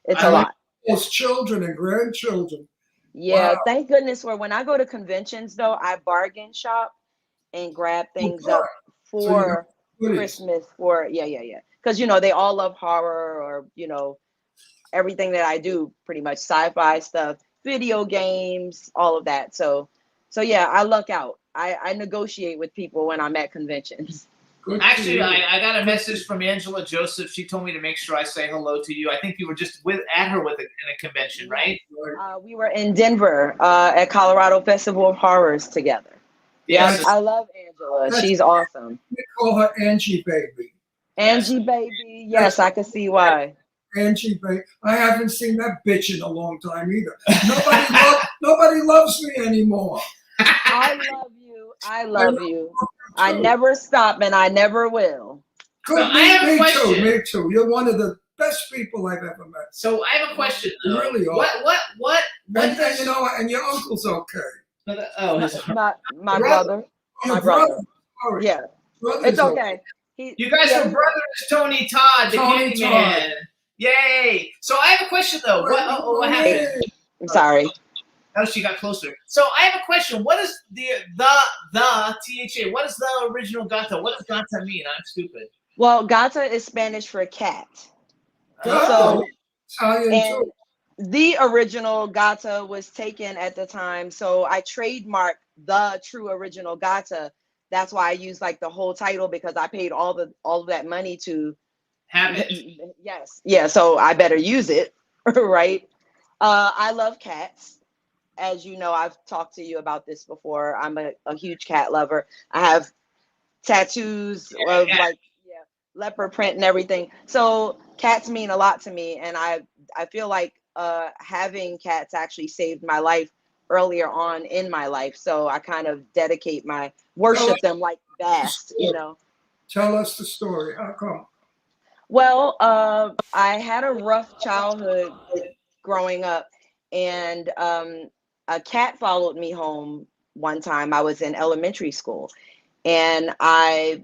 It's I a like- lot. Those children and grandchildren. Yeah. Wow. Thank goodness for when I go to conventions though, I bargain shop and grab things up So you for goodies. Christmas for yeah. Because you know, they all love horror or, you know, everything that I do, pretty much sci-fi stuff, video games, all of that. So yeah, I luck out. I negotiate with people when I'm at conventions. Good for Actually, you. I got a message from Angela Joseph. She told me to make sure I say hello to you. I think you were just at her in a convention, right? We were in Denver at Colorado Festival of Horrors together. Yes. I love Angela. That's- She's awesome. We call her Angie Baby. Angie baby, yes, I can see why. Angie Baby. I haven't seen that bitch in a long time either. Nobody loves me anymore. I love you. I love you. I never stop and I never will. Good. So I have a me question. too. Me too. You're one of the best people I've ever met. So I have a question. You really are. What And does you know what? And your uncle's okay. Oh, his, My Brother. brother. Your My brother. Sorry. Yeah, Brother's it's okay. you guys are brothers, Tony Todd, the Tony Candyman. Yay! So I have a question though. What happened? I'm sorry. Oh, she got closer. So I have a question. What is the THA? What is the original Gata? What does Gata mean? I'm stupid. Well, Gata is Spanish for cat. Oh, So Italian and too. the original Gata was taken at the time, so I trademarked the true original Gata. That's why I use like the whole title because I paid all of that money to Have it. yes. Yeah, so I better use it, right? I love cats. As you know, I've talked to you about this before. I'm a huge cat lover. I have tattoos of like leopard print and everything. So cats mean a lot to me, and I feel like having cats actually saved my life earlier on in my life. So I kind of dedicate my worship them like vast, you know. Tell us the story. How come? Well, I had a rough childhood growing up, and a cat followed me home one time. I was in elementary school, and I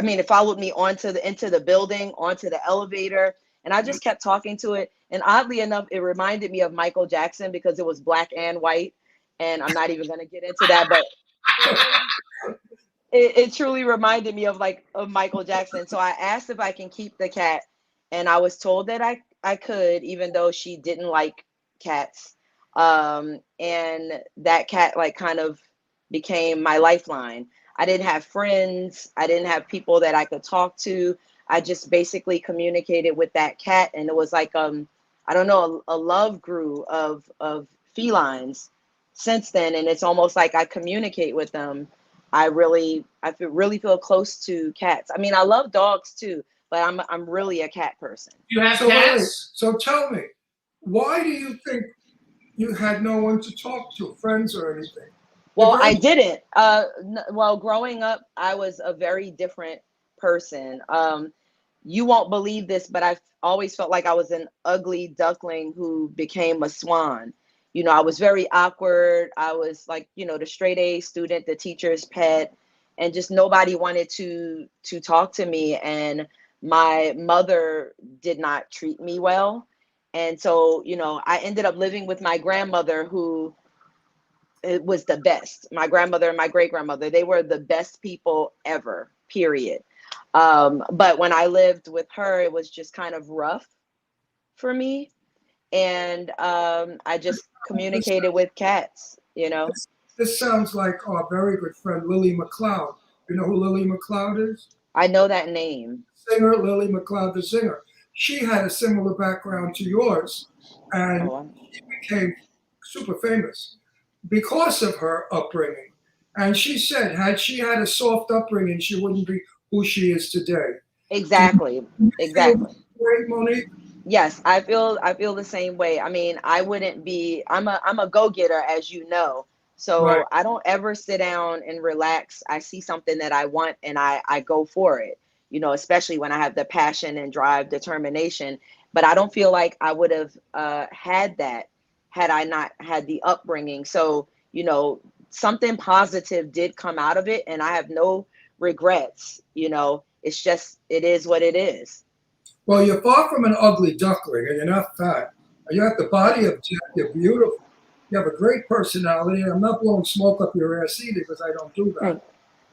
mean, it followed me into the building, onto the elevator, and I just kept talking to it. And oddly enough, it reminded me of Michael Jackson because it was black and white. And I'm not even going to get into that, but it truly reminded me of Michael Jackson. So I asked if I can keep the cat, and I was told that I could, even though she didn't like cats. And that cat kind of became my lifeline. I didn't have friends. I didn't have people that I could talk to. I just basically communicated with that cat, and it was like I don't know, a love grew of felines since then, and it's almost like I communicate with them. I really feel close to cats. I mean, I love dogs too, but I'm really a cat person. You have So, cats? so tell me, why do you think you had no one to talk to, friends or anything? Well, I didn't. Well, growing up, I was a very different person. You won't believe this, but I've always felt like I was an ugly duckling who became a swan. You know, I was very awkward. I was like, you know, the straight A student, the teacher's pet, and just nobody wanted to talk to me. And my mother did not treat me well. And so, you know, I ended up living with my grandmother, who it was the best. My grandmother and my great grandmother, they were the best people ever, period. But when I lived with her, it was just kind of rough for me. And I just communicated with cats, you know. This sounds like our very good friend Lily McLeod. You know who Lily McLeod is? I know that name. Singer, Lily McLeod, the singer. She had a similar background to yours, and she became super famous because of her upbringing. And she said, had she had a soft upbringing, she wouldn't be who she is today. Exactly. Exactly. Right, Monique? Yes, I feel the same way. I mean, I wouldn't be. I'm a go-getter, as you know. So Right. I don't ever sit down and relax. I see something that I want, and I go for it. You know, especially when I have the passion and drive, determination. But I don't feel like I would have had that had I not had the upbringing. So, you know, something positive did come out of it, and I have no regrets. You know, it's just, it is what it is. Well, you're far from an ugly duckling, and you're not fat. You have the body of Jack. You're beautiful. You have a great personality. I'm not blowing smoke up your ass either, because I don't do that.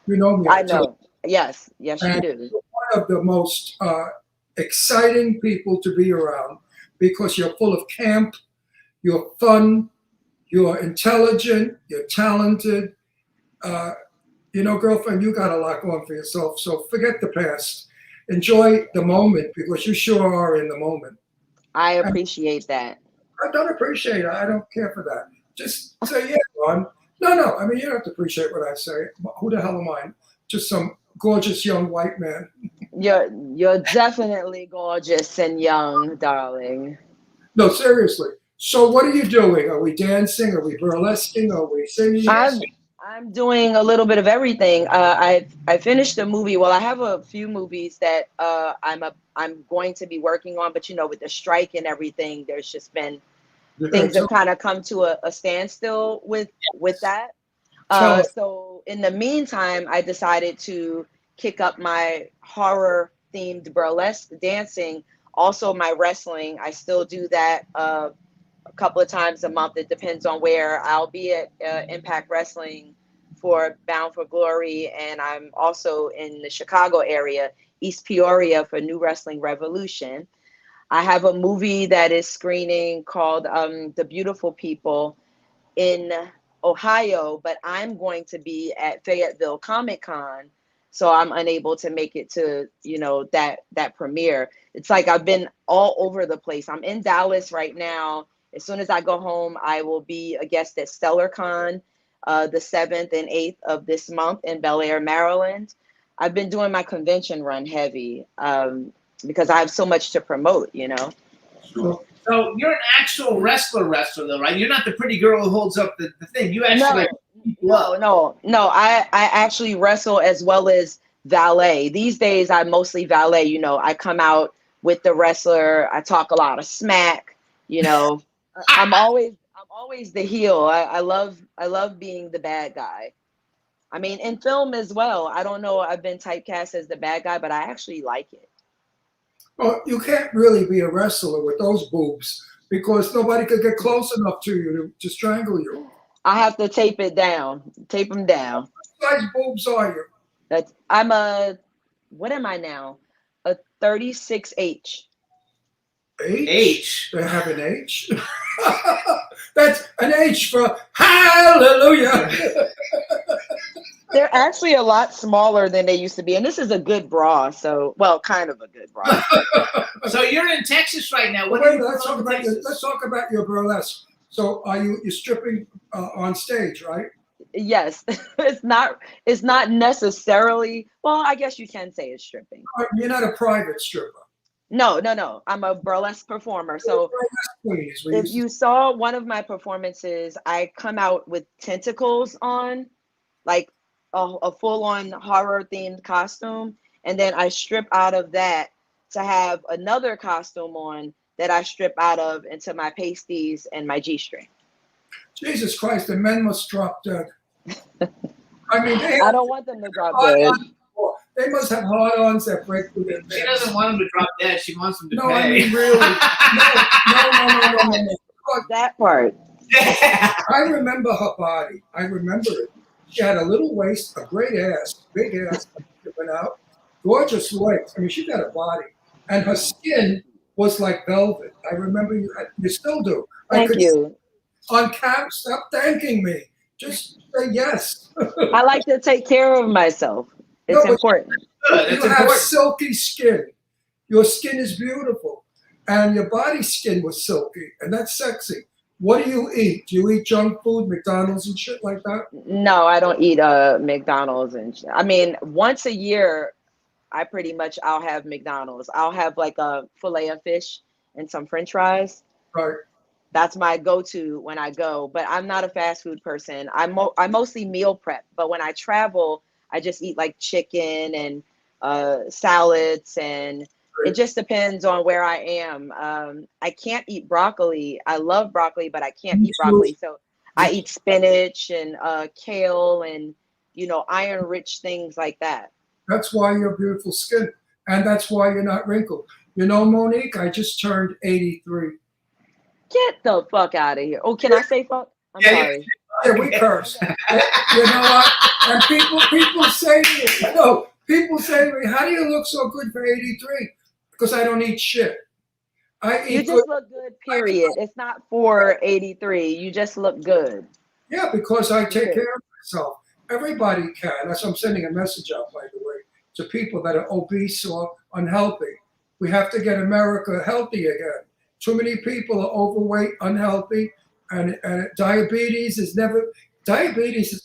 You know me. I know. Yes, yes, you And do. you're one of the most exciting people to be around, because you're full of camp, you're fun, you're intelligent, you're talented. You know, girlfriend, you got a lot going for yourself, so forget the past. Enjoy the moment, because you sure are in the moment. I appreciate that. I don't appreciate it. I don't care for that. Just say, yeah, Ron. No. I mean, you don't have to appreciate what I say. Who the hell am I? Just some gorgeous young white man. You're definitely gorgeous and young, darling. No, seriously. So what are you doing? Are we dancing? Are we burlesquing? Are we singing? I'm doing a little bit of everything. I finished a movie. Well, I have a few movies that I'm going to be working on, but you know, with the strike and everything, there's just been things have kind of come to a standstill with that. So in the meantime, I decided to kick up my horror themed burlesque dancing, also my wrestling. I still do that a couple of times a month. It depends on where I'll be at Impact Wrestling for Bound for Glory, and I'm also in the Chicago area, East Peoria, for New Wrestling Revolution. I have a movie that is screening called The Beautiful People in Ohio, but I'm going to be at Fayetteville Comic Con, so I'm unable to make it to, you know, that premiere. It's like I've been all over the place. I'm in Dallas right now. As soon as I go home, I will be a guest at StellarCon the 7th and 8th of this month in Bel Air, Maryland. I've been doing my convention run heavy because I have so much to promote, you know. Sure. So you're an actual wrestler though, right? You're not the pretty girl who holds up the thing. You actually No. I actually wrestle as well as valet. These days I mostly valet, you know. I come out with the wrestler, I talk a lot of smack, you know. I'm always the heel. I love being the bad guy. I mean, in film as well. I don't know, I've been typecast as the bad guy, but I actually like it. Well, you can't really be a wrestler with those boobs, because nobody could get close enough to you to strangle you. I have to tape them down. What size boobs are you? What am I now? A 36H. H. They have an H? That's an H for hallelujah. They're actually a lot smaller than they used to be. And this is a good bra. So, well, kind of a good bra. So you're in Texas right now. Let's talk about your burlesque. So you're stripping on stage, right? Yes. It's not necessarily, well, I guess you can say it's stripping. You're not a private stripper. No. I'm a burlesque performer. So if you saw one of my performances, I come out with tentacles on, like a full-on horror-themed costume. And then I strip out of that to have another costume on that I strip out of into my pasties and my G-string. Jesus Christ, the men must drop dead. I mean, I don't want them to drop dead. They must have hard-ons that break through their She doesn't want them to drop dead. She wants them to pay. I mean, really. No. That part. I remember her body. I remember it. She had a little waist, a great ass, big ass, went out, gorgeous legs. I mean, she got a body. And her skin was like velvet. I remember you still do. Thank you. On cam, stop thanking me. Just say yes. I like to take care of myself. It's important. You have silky skin. Your skin is beautiful. And your body skin was silky. And that's sexy. What do you eat? Do you eat junk food, McDonald's and shit like that? No, I don't eat McDonald's and shit. I mean, once a year, I'll have McDonald's. I'll have like a fillet of fish and some French fries. Right. That's my go-to when I go. But I'm not a fast food person. I mostly meal prep. But when I travel, I just eat like chicken and salads and It just depends on where I am. I can't eat broccoli. I love broccoli, but I can't eat broccoli. So I eat spinach and kale and, iron-rich things like that. That's why you have beautiful skin. And that's why you're not wrinkled. You know, Monique, I just turned 83. Get the fuck out of here. Oh, can I say fuck? I'm sorry. Yeah, we curse. You know what? And people say to me, people say to me, how do you look so good for 83? Because I don't eat shit. You just look good, period. It's not for 83. You just look good. Yeah, because I take care of myself. Everybody can. That's why I'm sending a message out, by the way, to people that are obese or unhealthy. We have to get America healthy again. Too many people are overweight, unhealthy, and diabetes is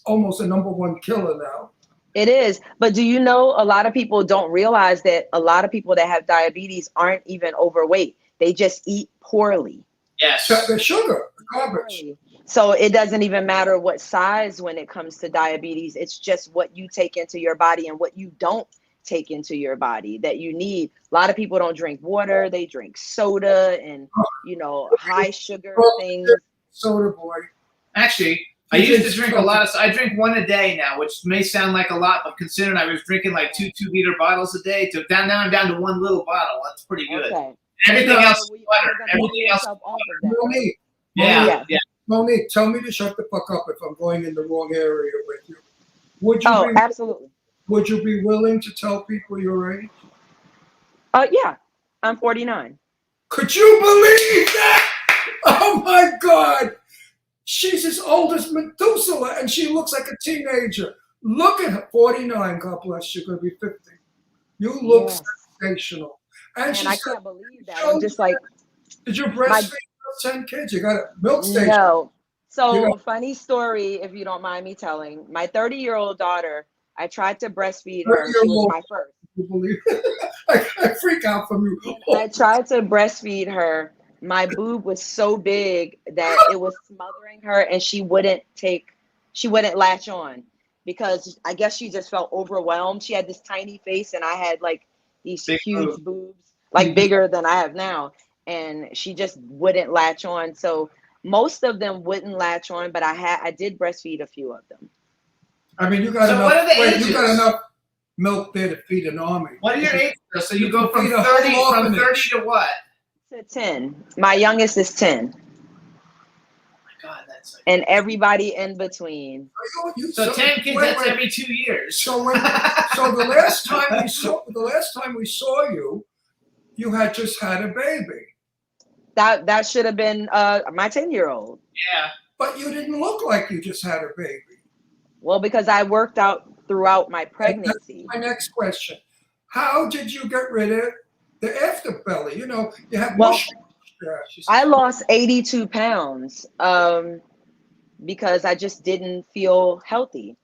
almost a #1 killer now. It is. But do you know a lot of people don't realize that a lot of people that have diabetes aren't even overweight. They just eat poorly. Yes. The sugar, the garbage. So it doesn't even matter what size when it comes to diabetes. It's just what you take into your body and what you don't take into your body that you need. A lot of people don't drink water. They drink soda and, high sugar things. Soda boy. Actually, I used to drink a lot I drink one a day now, which may sound like a lot, but considering I was drinking like two 2-liter bottles a day, now I'm down to one little bottle. That's pretty good. Okay. Everything else is butter. Everything else is Monique, yeah. Monique, tell me to shut the fuck up if I'm going in the wrong area with you. Absolutely. Would you be willing to tell people your age? Yeah, I'm 49. Could you believe that? Oh my God. She's as old as Methuselah and she looks like a teenager. Look at her, 49, God bless you, gonna be 50. You look sensational. And I can't believe that. I'm just like, did you breastfeed 10 kids? You got a milk station. No. So funny story, if you don't mind me telling. My 30-year-old daughter, I tried to breastfeed her. She was my first. You believe I freak out from you. I tried to breastfeed her. My boob was so big that it was smothering her and she wouldn't latch on because I guess she just felt overwhelmed. She had this tiny face and I had like these huge boobs, like bigger than I have now. And she just wouldn't latch on. So most of them wouldn't latch on, but I did breastfeed a few of them. I mean, you got enough milk there to feed an army. What are your ages? So you go from 30 to what? To 10. My youngest is 10. Oh my God, that's like... And everybody in between. So 10 kids, that's every 2 years. So the last time we saw you, you had just had a baby. That should have been my 10-year-old. Yeah. But you didn't look like you just had a baby. Well, because I worked out throughout my pregnancy. My next question. How did you get rid of the afterbelly? You have I lost 82 pounds because I just didn't feel healthy.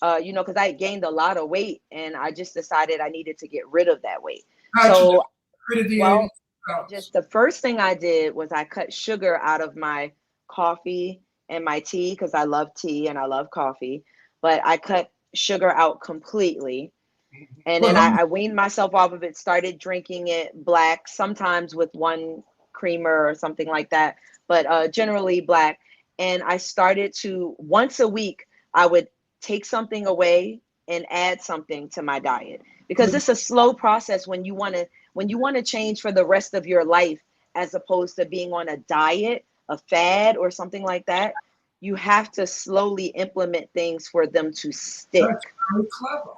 Because I gained a lot of weight and I just decided I needed to get rid of that weight. So the first thing I did was I cut sugar out of my coffee and my tea because I love tea and I love coffee, but I cut sugar out completely. And then I weaned myself off of it, started drinking it black, sometimes with one creamer or something like that, but generally black. And I started to, once a week, I would take something away and add something to my diet because it's a slow process when you want to change for the rest of your life, as opposed to being on a diet, a fad or something like that. You have to slowly implement things for them to stick. That's very clever.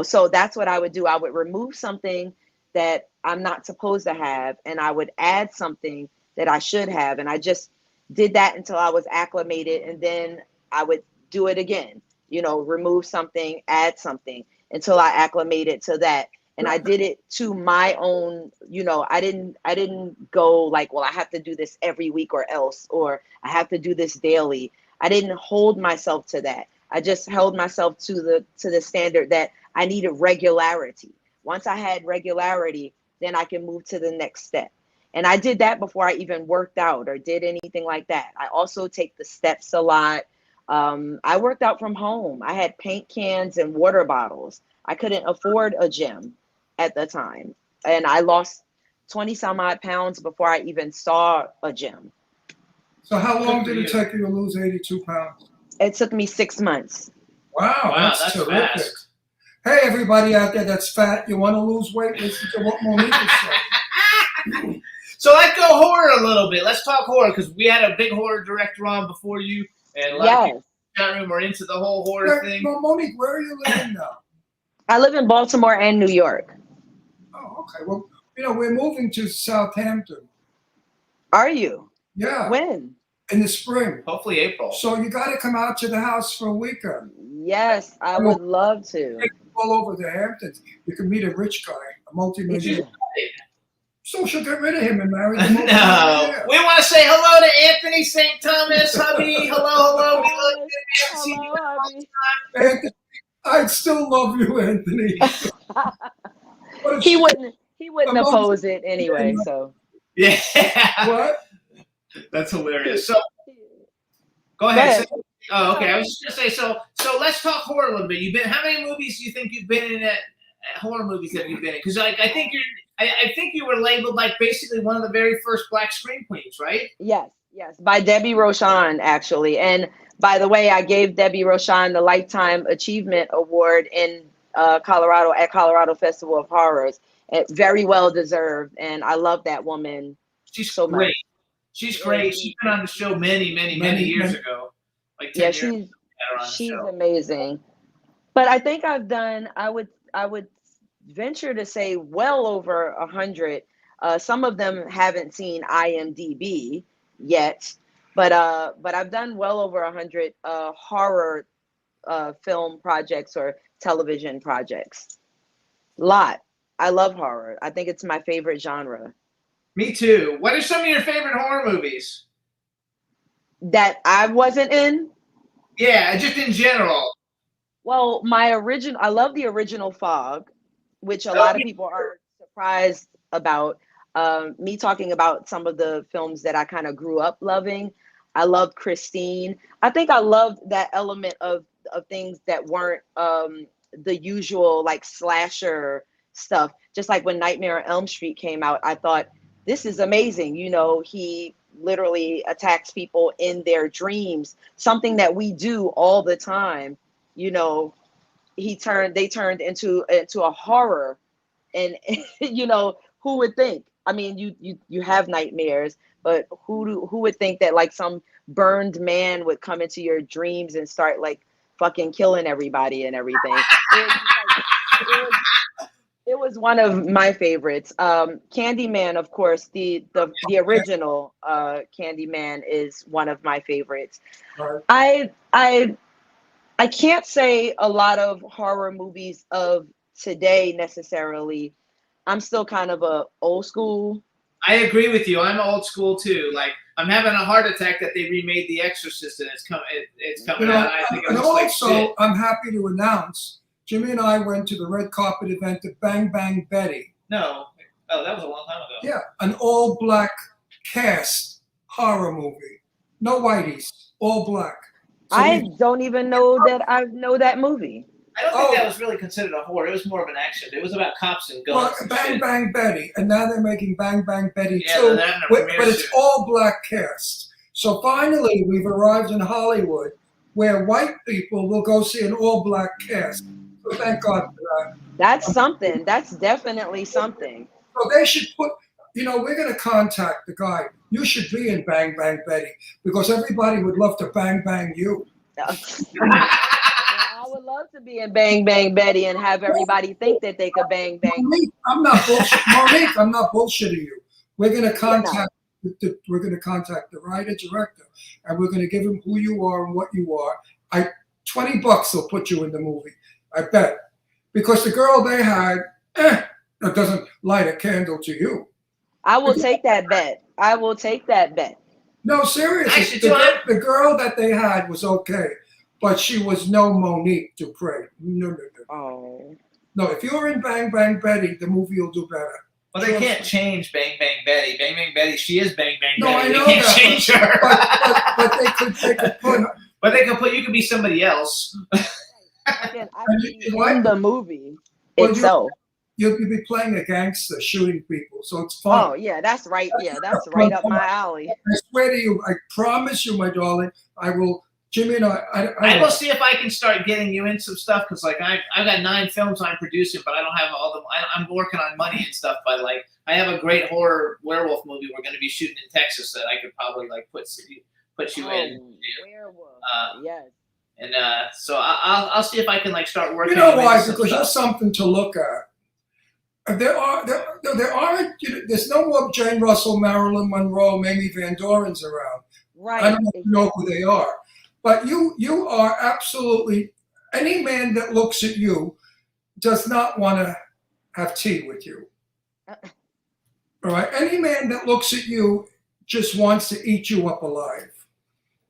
So that's what I would do. I would remove something that I'm not supposed to have, and I would add something that I should have. And I just did that until I was acclimated, and then I would do it again. Remove something, add something until I acclimated to that. And I did it to my own, I didn't go like, well, I have to do this every week or else, or I have to do this daily. I didn't hold myself to that. I just held myself to the standard that I needed regularity. Once I had regularity, then I can move to the next step. And I did that before I even worked out or did anything like that. I also take the steps a lot. I worked out from home. I had paint cans and water bottles. I couldn't afford a gym at the time. and I lost 20 some odd pounds before I even saw a gym. So how long Good for did it you. take you to lose 82 pounds? It took me 6 months. Wow, that's terrific. fast. Hey, everybody out there that's fat, you want to lose weight? Listen to what Monique is saying. So let's go horror a little bit. Let's talk horror because we had a big horror director on before you, and a lot of people in the chat room are into the whole horror thing. Well, Monique, where are you living now? I live in Baltimore and New York. Oh, okay. Well, we're moving to Southampton. Are you? Yeah. When? In the spring. Hopefully April. So you got to come out to the house for a weekend. Yes, I would love to. All over the Hamptons. You can meet a rich guy, a multi-millionaire. So she'll get rid of him and marry the No. We want to say hello to Anthony St. Thomas, hubby. Hello. We love you. We haven't seen you in a long time. Anthony, I'd still love you, Anthony. He wouldn't oppose it anyway, so. Yeah. What? That's hilarious. So go ahead. Oh, okay. I was just gonna say. So let's talk horror a little bit. How many movies do you think you've been in? Horror movies that you've been in? Because I think you were labeled like basically one of the very first Black scream queens, right? Yes, by Debbie Rochon actually. And by the way, I gave Debbie Rochon the Lifetime Achievement Award in Colorado at Colorado Festival of Horrors. Very well deserved, and I love that woman. She's so great. much. She's great. She's been on the show many years ago. Like 10 years. She's amazing. But I think I've done. I would venture to say well over 100. Some of them haven't seen IMDb yet, but I've done well over 100 horror film projects or television projects. Lot. I love horror. I think it's my favorite genre. Me too. What are some of your favorite horror movies? That I wasn't in? Yeah, just in general. Well, I love the original Fog, which a lot of people are surprised about. Me talking about some of the films that I kind of grew up loving. I loved Christine. I think I loved that element of things that weren't the usual like slasher stuff. Just like when Nightmare on Elm Street came out, I thought, this is amazing. He literally attacks people in their dreams, something that we do all the time. They turned into a horror, and who would think? I mean, you have nightmares, but who would think that like some burned man would come into your dreams and start like fucking killing everybody and everything? It was one of my favorites. Candyman, of course, the original Candyman is one of my favorites. I can't say a lot of horror movies of today necessarily. I'm still kind of a old school. I agree with you. I'm old school too. Like I'm having a heart attack that they remade The Exorcist and it's coming out. I think it looks like shit. I'm happy to announce Jimmy and I went to the red carpet event at Bang Bang Betty. No. Oh, that was a long time ago. Yeah, an all-black cast horror movie. No whiteys, all black. So I don't even know that I know that movie. I don't think that was really considered a horror. It was more of an action. It was about cops and guns. Well, and Bang shit. Bang Betty, and now they're making Bang Bang Betty Yeah, 2, they're having a but premiere it's soon. all black cast. So finally, we've arrived in Hollywood, where white people will go see an all black cast. So thank God for that. That's something. That's definitely something. So they should put. We're going to contact the guy. You should be in Bang Bang Betty because everybody would love to bang bang you. I would love to be in Bang Bang Betty and have everybody think that they could bang bang. Monique, I'm not bullshit. Monique, I'm not bullshitting you. We're going to contact. We're going to contact the writer director, and we're going to give him who you are and what you are. $20 will put you in the movie. I bet, because the girl they had that doesn't light a candle to you. I will take that bet. I will take that bet. No, seriously, the girl that they had was okay, but she was no Monique Dupree. No. Oh. No, if you're in Bang Bang Betty, the movie will do better. Well, they can't change Bang Bang Betty. Bang Bang Betty, she is Bang Bang No, Betty. I know They can't that, change her. But they could put. But they can put. You could be somebody else. I can be in the movie itself. you'll be playing a gangster, shooting people. So it's fun. Oh yeah, that's right. Yeah, that's right up my alley. I swear to you, I promise you, my darling, I will. Jimmy and I will see if I can start getting you in some stuff because, like, I've got 9 films I'm producing, but I don't have all them. I'm working on money and stuff. But like, I have a great horror werewolf movie we're going to be shooting in Texas that I could probably like put you in. Werewolf. Yes. And so I'll see if I can like start working. You know why? into some Because you're stuff. something to look at. There aren't. There's no more Jane Russell, Marilyn Monroe, Mamie Van Dorens around. Right. I don't know who they are, but you are absolutely. Any man that looks at you does not want to have tea with you. All right. Any man that looks at you just wants to eat you up alive.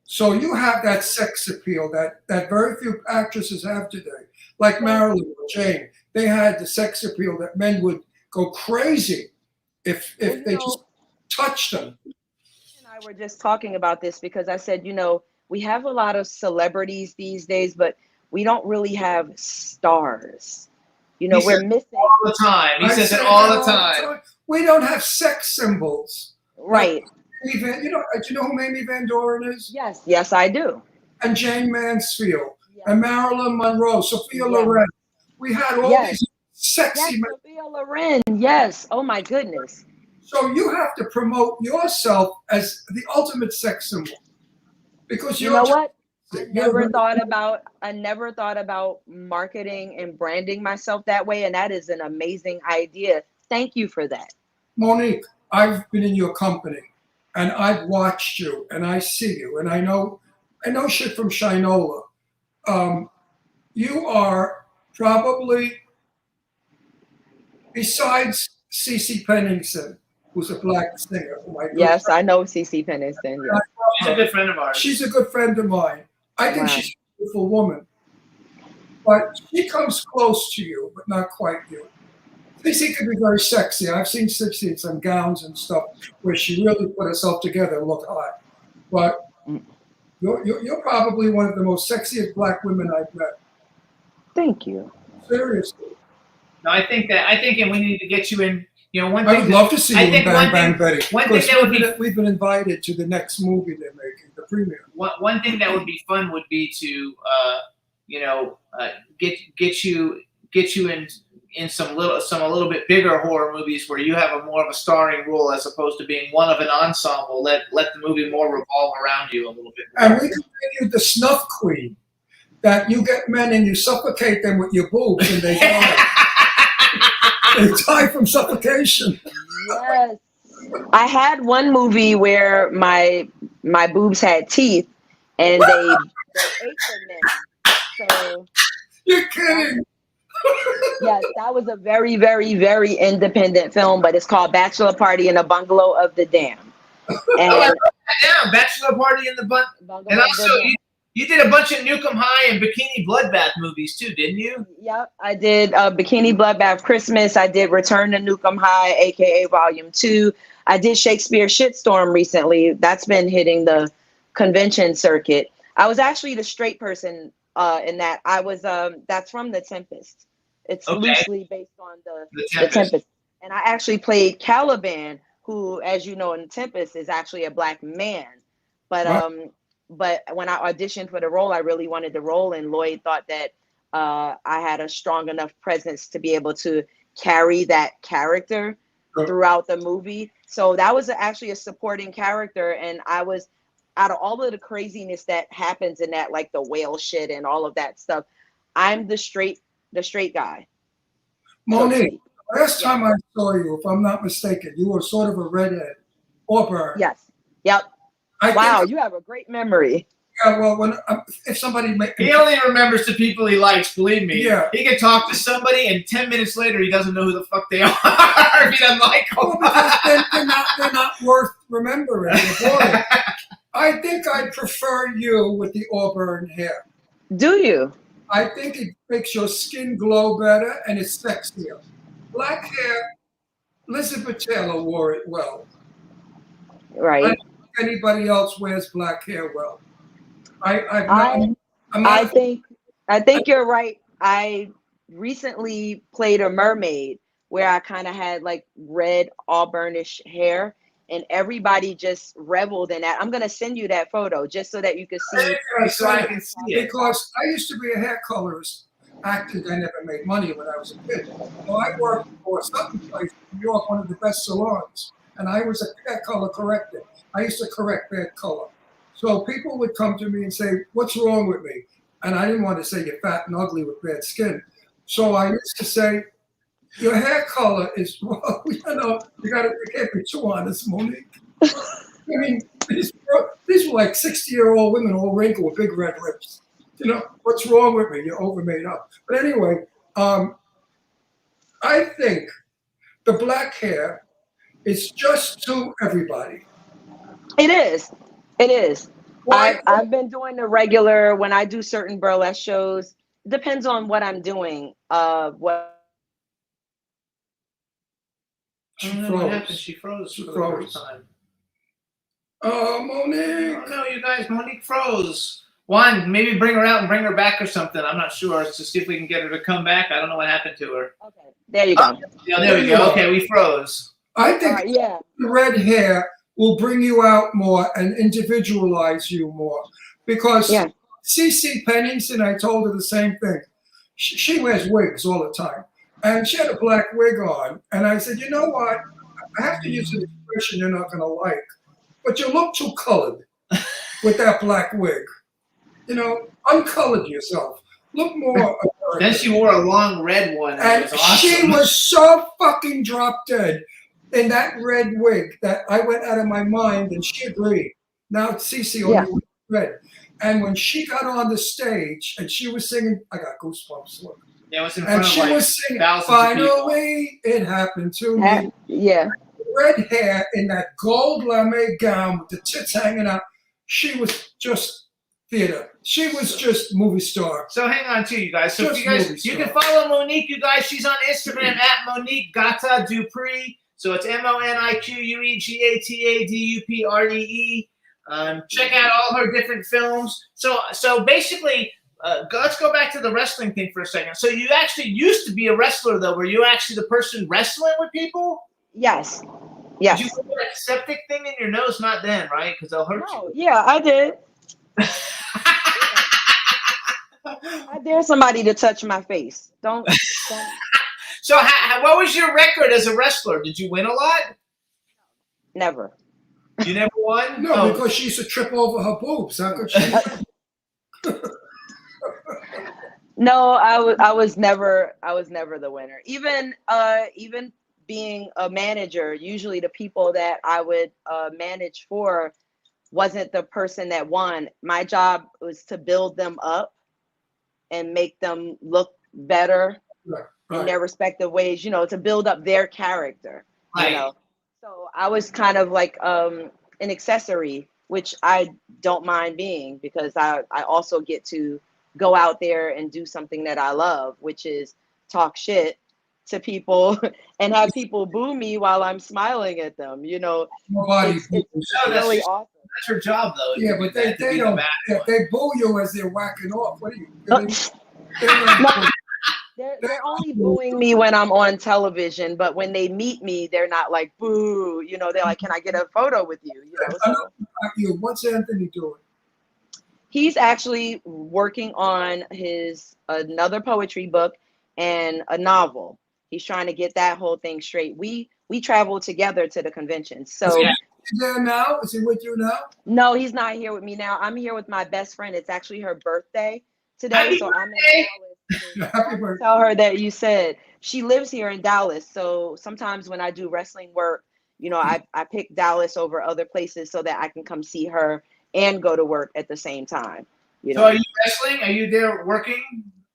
So you have that sex appeal that very few actresses have today, like Marilyn or Jane. They had the sex appeal that men would go crazy if they just touched them. And I were just talking about this because I said, we have a lot of celebrities these days, but we don't really have stars. We're missing all the time. He says it say all that the time. We don't have sex symbols. right. Do you know who Mamie Van Doren is? Yes, I do. And Jane Mansfield. Yes. And Marilyn Monroe, Sophia Yes. Loren. We had all Yes. these sexy men. Sophia Loren. Yes. Oh my goodness. So you have to promote yourself as the ultimate sex symbol. Because You know what? I never thought about marketing and branding myself that way, and that is an amazing idea. Thank you for that. Monique, I've been in your company and I've watched you and I see you and I know shit from Shinola. You are probably, besides Cece Pennington, who's a black singer. Yes, I know CeCe Peniston. Yes. She's a good friend of ours. She's a good friend of mine. I think she's a beautiful woman. But she comes close to you, but not quite you. Cece could be very sexy. I've seen Cece in some gowns and stuff where she really put herself together and looked hot. But you're probably one of the most sexiest black women I've met. Thank you. Seriously. No, I think we need to get you in. One I thing. would love to see you in Bang Bang Betty. One thing that would be we've been invited to the next movie they're making, the premiere. one thing that would be fun would be to get you in some a little bit bigger horror movies where you have a more of a starring role as opposed to being one of an ensemble. Let the movie more revolve around you a little bit more. And we can make you the snuff queen. That you get men and you suffocate them with your boobs and they die. They die from suffocation. Yes. I had one movie where my boobs had teeth and they ate them. So You're kidding. yes, that was a very, very, very independent film, but it's called Bachelor Party in a Bungalow of the Dam. And Bachelor Party in the Bungalow And of also, the Dam. you did a bunch of Nukem High and Bikini Bloodbath movies too, didn't you? Yep, I did Bikini Bloodbath Christmas. I did Return to Nukem High, aka Volume 2. I did Shakespeare Shitstorm recently. That's been hitting the convention circuit. I was actually the straight person in that. I was that's from The Tempest. It's loosely based on the Tempest. And I actually played Caliban, who, as you know, in Tempest is actually a black man. But But when I auditioned for the role, I really wanted the role, and Lloyd thought that I had a strong enough presence to be able to carry that character throughout the movie. So that was actually a supporting character, and I was, out of all of the craziness that happens in that, like the whale shit and all of that stuff, I'm the straight guy. Monique, last time I saw you, if I'm not mistaken, you were sort of a redhead. Auburn. Yes. Yep. Wow, you have a great memory. Yeah, well, if somebody he only remembers the people he likes. Believe me. Yeah. He can talk to somebody, and 10 minutes later, he doesn't know who the fuck they are. If he doesn't like them. they're not worth remembering. I think I prefer you with the auburn hair. Do you? I think it makes your skin glow better, and it's sexier. Black hair, Elizabeth Taylor wore it well. Right. I don't think anybody else wears black hair well. I think you're right. I recently played a mermaid where I kind of had like red auburnish hair, and everybody just reveled in that. I'm gonna send you that photo just so that you can see. So I can see it. Because I used to be a hair colorist. Acted, I never made money when I was a kid. So I worked for something place in New York, one of the best salons, and I was a hair color corrector. I used to correct bad color. So people would come to me and say, "What's wrong with me?" And I didn't want to say you're fat and ugly with bad skin. So I used to say, "Your hair color is wrong." You can't be too honest, Monique. I mean, these were like 60-year-old women, all wrinkled with big red lips. What's wrong with me? You're over made up. But anyway, I think the black hair is just to everybody. It is. It is. Why? I've been doing the regular when I do certain burlesque shows. Depends on what I'm doing. What I don't know what happened. She froze for the first time. Oh, Monique. Oh, no, you guys, Monique froze. Juan, maybe bring her out and bring her back or something. I'm not sure. To see if we can get her to come back. I don't know what happened to her. Okay, there you go. Yeah, there we go. Okay, we froze. I think yeah. the red hair will bring you out more and individualize you more. Because CeCe Pennington, I told her the same thing. She wears wigs all the time. And she had a black wig on. And I said, you know what? I have to use an expression you're not going to like. But you look too colored with that black wig. Uncolored yourself. Look more American. Then she wore a long red one. And it was awesome. she was so fucking drop dead in that red wig that I went out of my mind, and she agreed. Now CeCe only wears red. And when she got on the stage and she was singing, I got goosebumps. Look. Yeah, it was in front And of she like was singing, thousands of people. finally, it happened to me. Yeah. Red hair in that gold lame gown with the tits hanging out. She was just theater. She was just movie star. So hang on too, you guys. So Just if you guys, movie you star. can follow Monique, you guys. She's on Instagram at Monique Gata Dupree. So it's MoniqueGataDupree. Check out all her different films. So basically, let's go back to the wrestling thing for a second. So you actually used to be a wrestler, though. Were you actually the person wrestling with people? Yes. Did you put that septic thing in your nose? Not then, right? Because they'll hurt you. Yeah, I did. I dare somebody to touch my face. Don't. So what was your record as a wrestler? Did you win a lot? Never. You never won? No, because she used to trip over her boobs. How could she? No, I was never the winner. Even being a manager, usually the people that I would manage for wasn't the person that won. My job was to build them up and make them look better in their respective ways, to build up their character. So I was kind of like an accessory, which I don't mind being, because I also get to go out there and do something that I love, which is talk shit to people and have people boo me while I'm smiling at them. It's really awesome. That's her job, though. Yeah, but they don't. They boo you as they're whacking off. What are you doing? They're only booing me when I'm on television, but when they meet me, they're not like boo. They're like, "Can I get a photo with you?" What's Anthony doing? He's actually working on another poetry book and a novel. He's trying to get that whole thing straight. We travel together to the convention. So is he there now? Is he with you now? No, he's not here with me now. I'm here with my best friend. It's actually her birthday today. Happy so birthday. I'm in Dallas. Happy birthday. Tell her that you said she lives here in Dallas. So sometimes when I do wrestling work, I pick Dallas over other places so that I can come see her and go to work at the same time. So are you wrestling? Are you there working?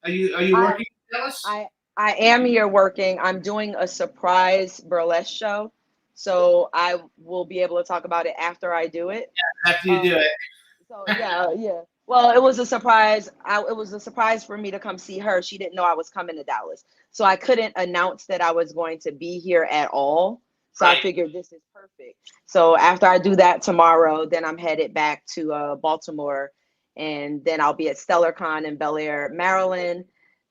Are you working in Dallas? I am here working. I'm doing a surprise burlesque show. So I will be able to talk about it after I do it. Yeah, after you do it. So yeah. Well, it was a surprise. It was a surprise for me to come see her. She didn't know I was coming to Dallas. So I couldn't announce that I was going to be here at all. So I figured this is perfect. So after I do that tomorrow, then I'm headed back to Baltimore, and then I'll be at StellarCon in Bel Air, Maryland.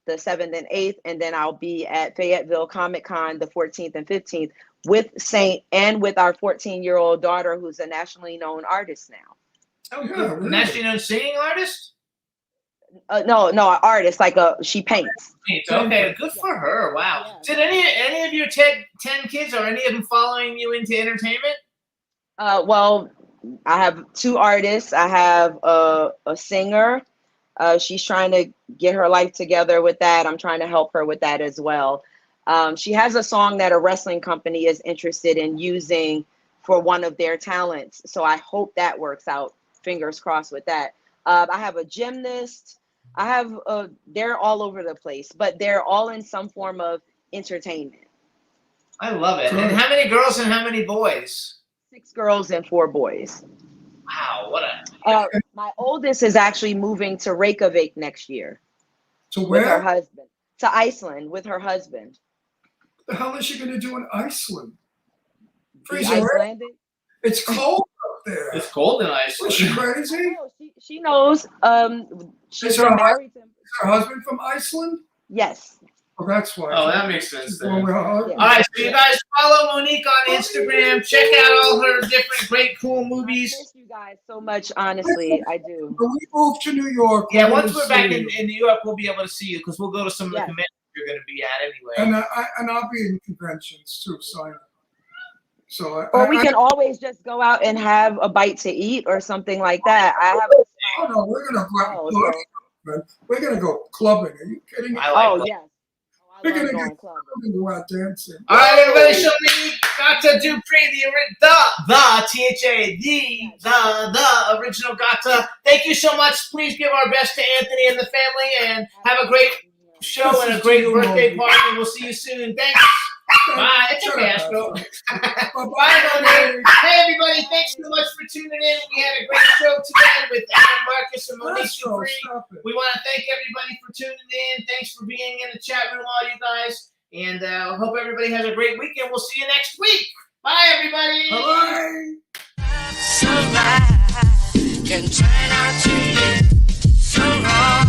the 7th and 8th, and then I'll be at Fayetteville Comic Con the 14th and 15th with Saint and with our 14-year-old daughter, who's a nationally known artist now. Oh, Yeah, good. really. Nationally known singing artist? No, an artist, she paints. Okay, good for her. Wow. Yeah. Did any of your 10 kids, or any of them following you into entertainment? Well, I have 2 artists. I have a singer. She's trying to get her life together with that. I'm trying to help her with that as well. She has a song that a wrestling company is interested in using for one of their talents. So I hope that works out. Fingers crossed with that. I have a gymnast. They're all over the place, but they're all in some form of entertainment. I love it. And how many girls and how many boys? 6 girls and 4 boys. Wow, what a... My oldest is actually moving to Reykjavik next year. So With her where husband. To Iceland with her husband. the hell is she going to do in Iceland? The Freezing rain. Icelandic? It's cold up there. It's cold in Was Iceland. she crazy? No, she knows. She's Is her been married to him. Is her husband from Iceland? Yes. Oh, that's why. Oh, that makes sense. She's Then. going with her husband. Yeah. All right, so you guys follow Monique on Instagram. Check out all her different great, cool I movies. miss you guys so much, honestly. I do. When we move to New York, Yeah, we're once gonna we're back see in you. New York, we'll be able to see you because we'll go to some of the Yeah. conventions you're going to be at anyway. And I'll be in conventions too, signing. So Or we can always just go out and have a bite to eat or something like that. I have a Oh no, we're gonna go. Oh, Man. We're gonna go clubbing. Are you kidding me? I like that. yes. We're I gonna love go going clubbing. clubbing, go out dancing. All right, everybody, show me Gata Dupree, the T-H-A, the original Gata. Thank you so much. Please give our best to Anthony and the family, and have a great show and a great birthday party, and we'll see you soon. Thanks. Bye. It's okay, Astro. Bye, Monique. Hey, everybody. Thanks so much for tuning in. We had a great show today with Adam Marcus and Monique Dupree. We want to thank everybody for tuning in. Thanks for being in the chat room, all you guys. And hope everybody has a great weekend. We'll see you next week. Bye, everybody. Bye. Sunrise can turn out to be so wrong.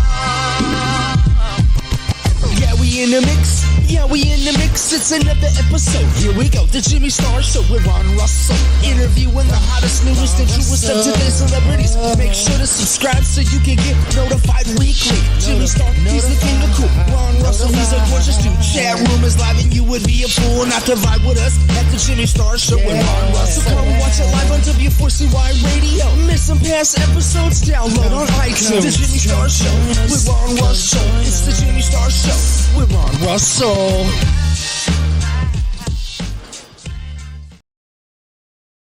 Yeah, we in the mix. Yeah, we in the mix. It's another episode. Here we go. The Jimmy Star Show with Ron Russell. Interviewing the hottest, newest, and truest of today's celebrities. Make sure to subscribe so you can get notified weekly. Jimmy Star, he's the king of cool. Ron Russell, he's a gorgeous dude. Chat room is live and you would be a fool not to vibe with us at the Jimmy Star Show with Ron Russell. So come watch it live on W4CY Radio. Miss some past episodes? Download on iTunes. The Jimmy Star Show with Ron Russell. It's the Jimmy Star Show with Ron Russell.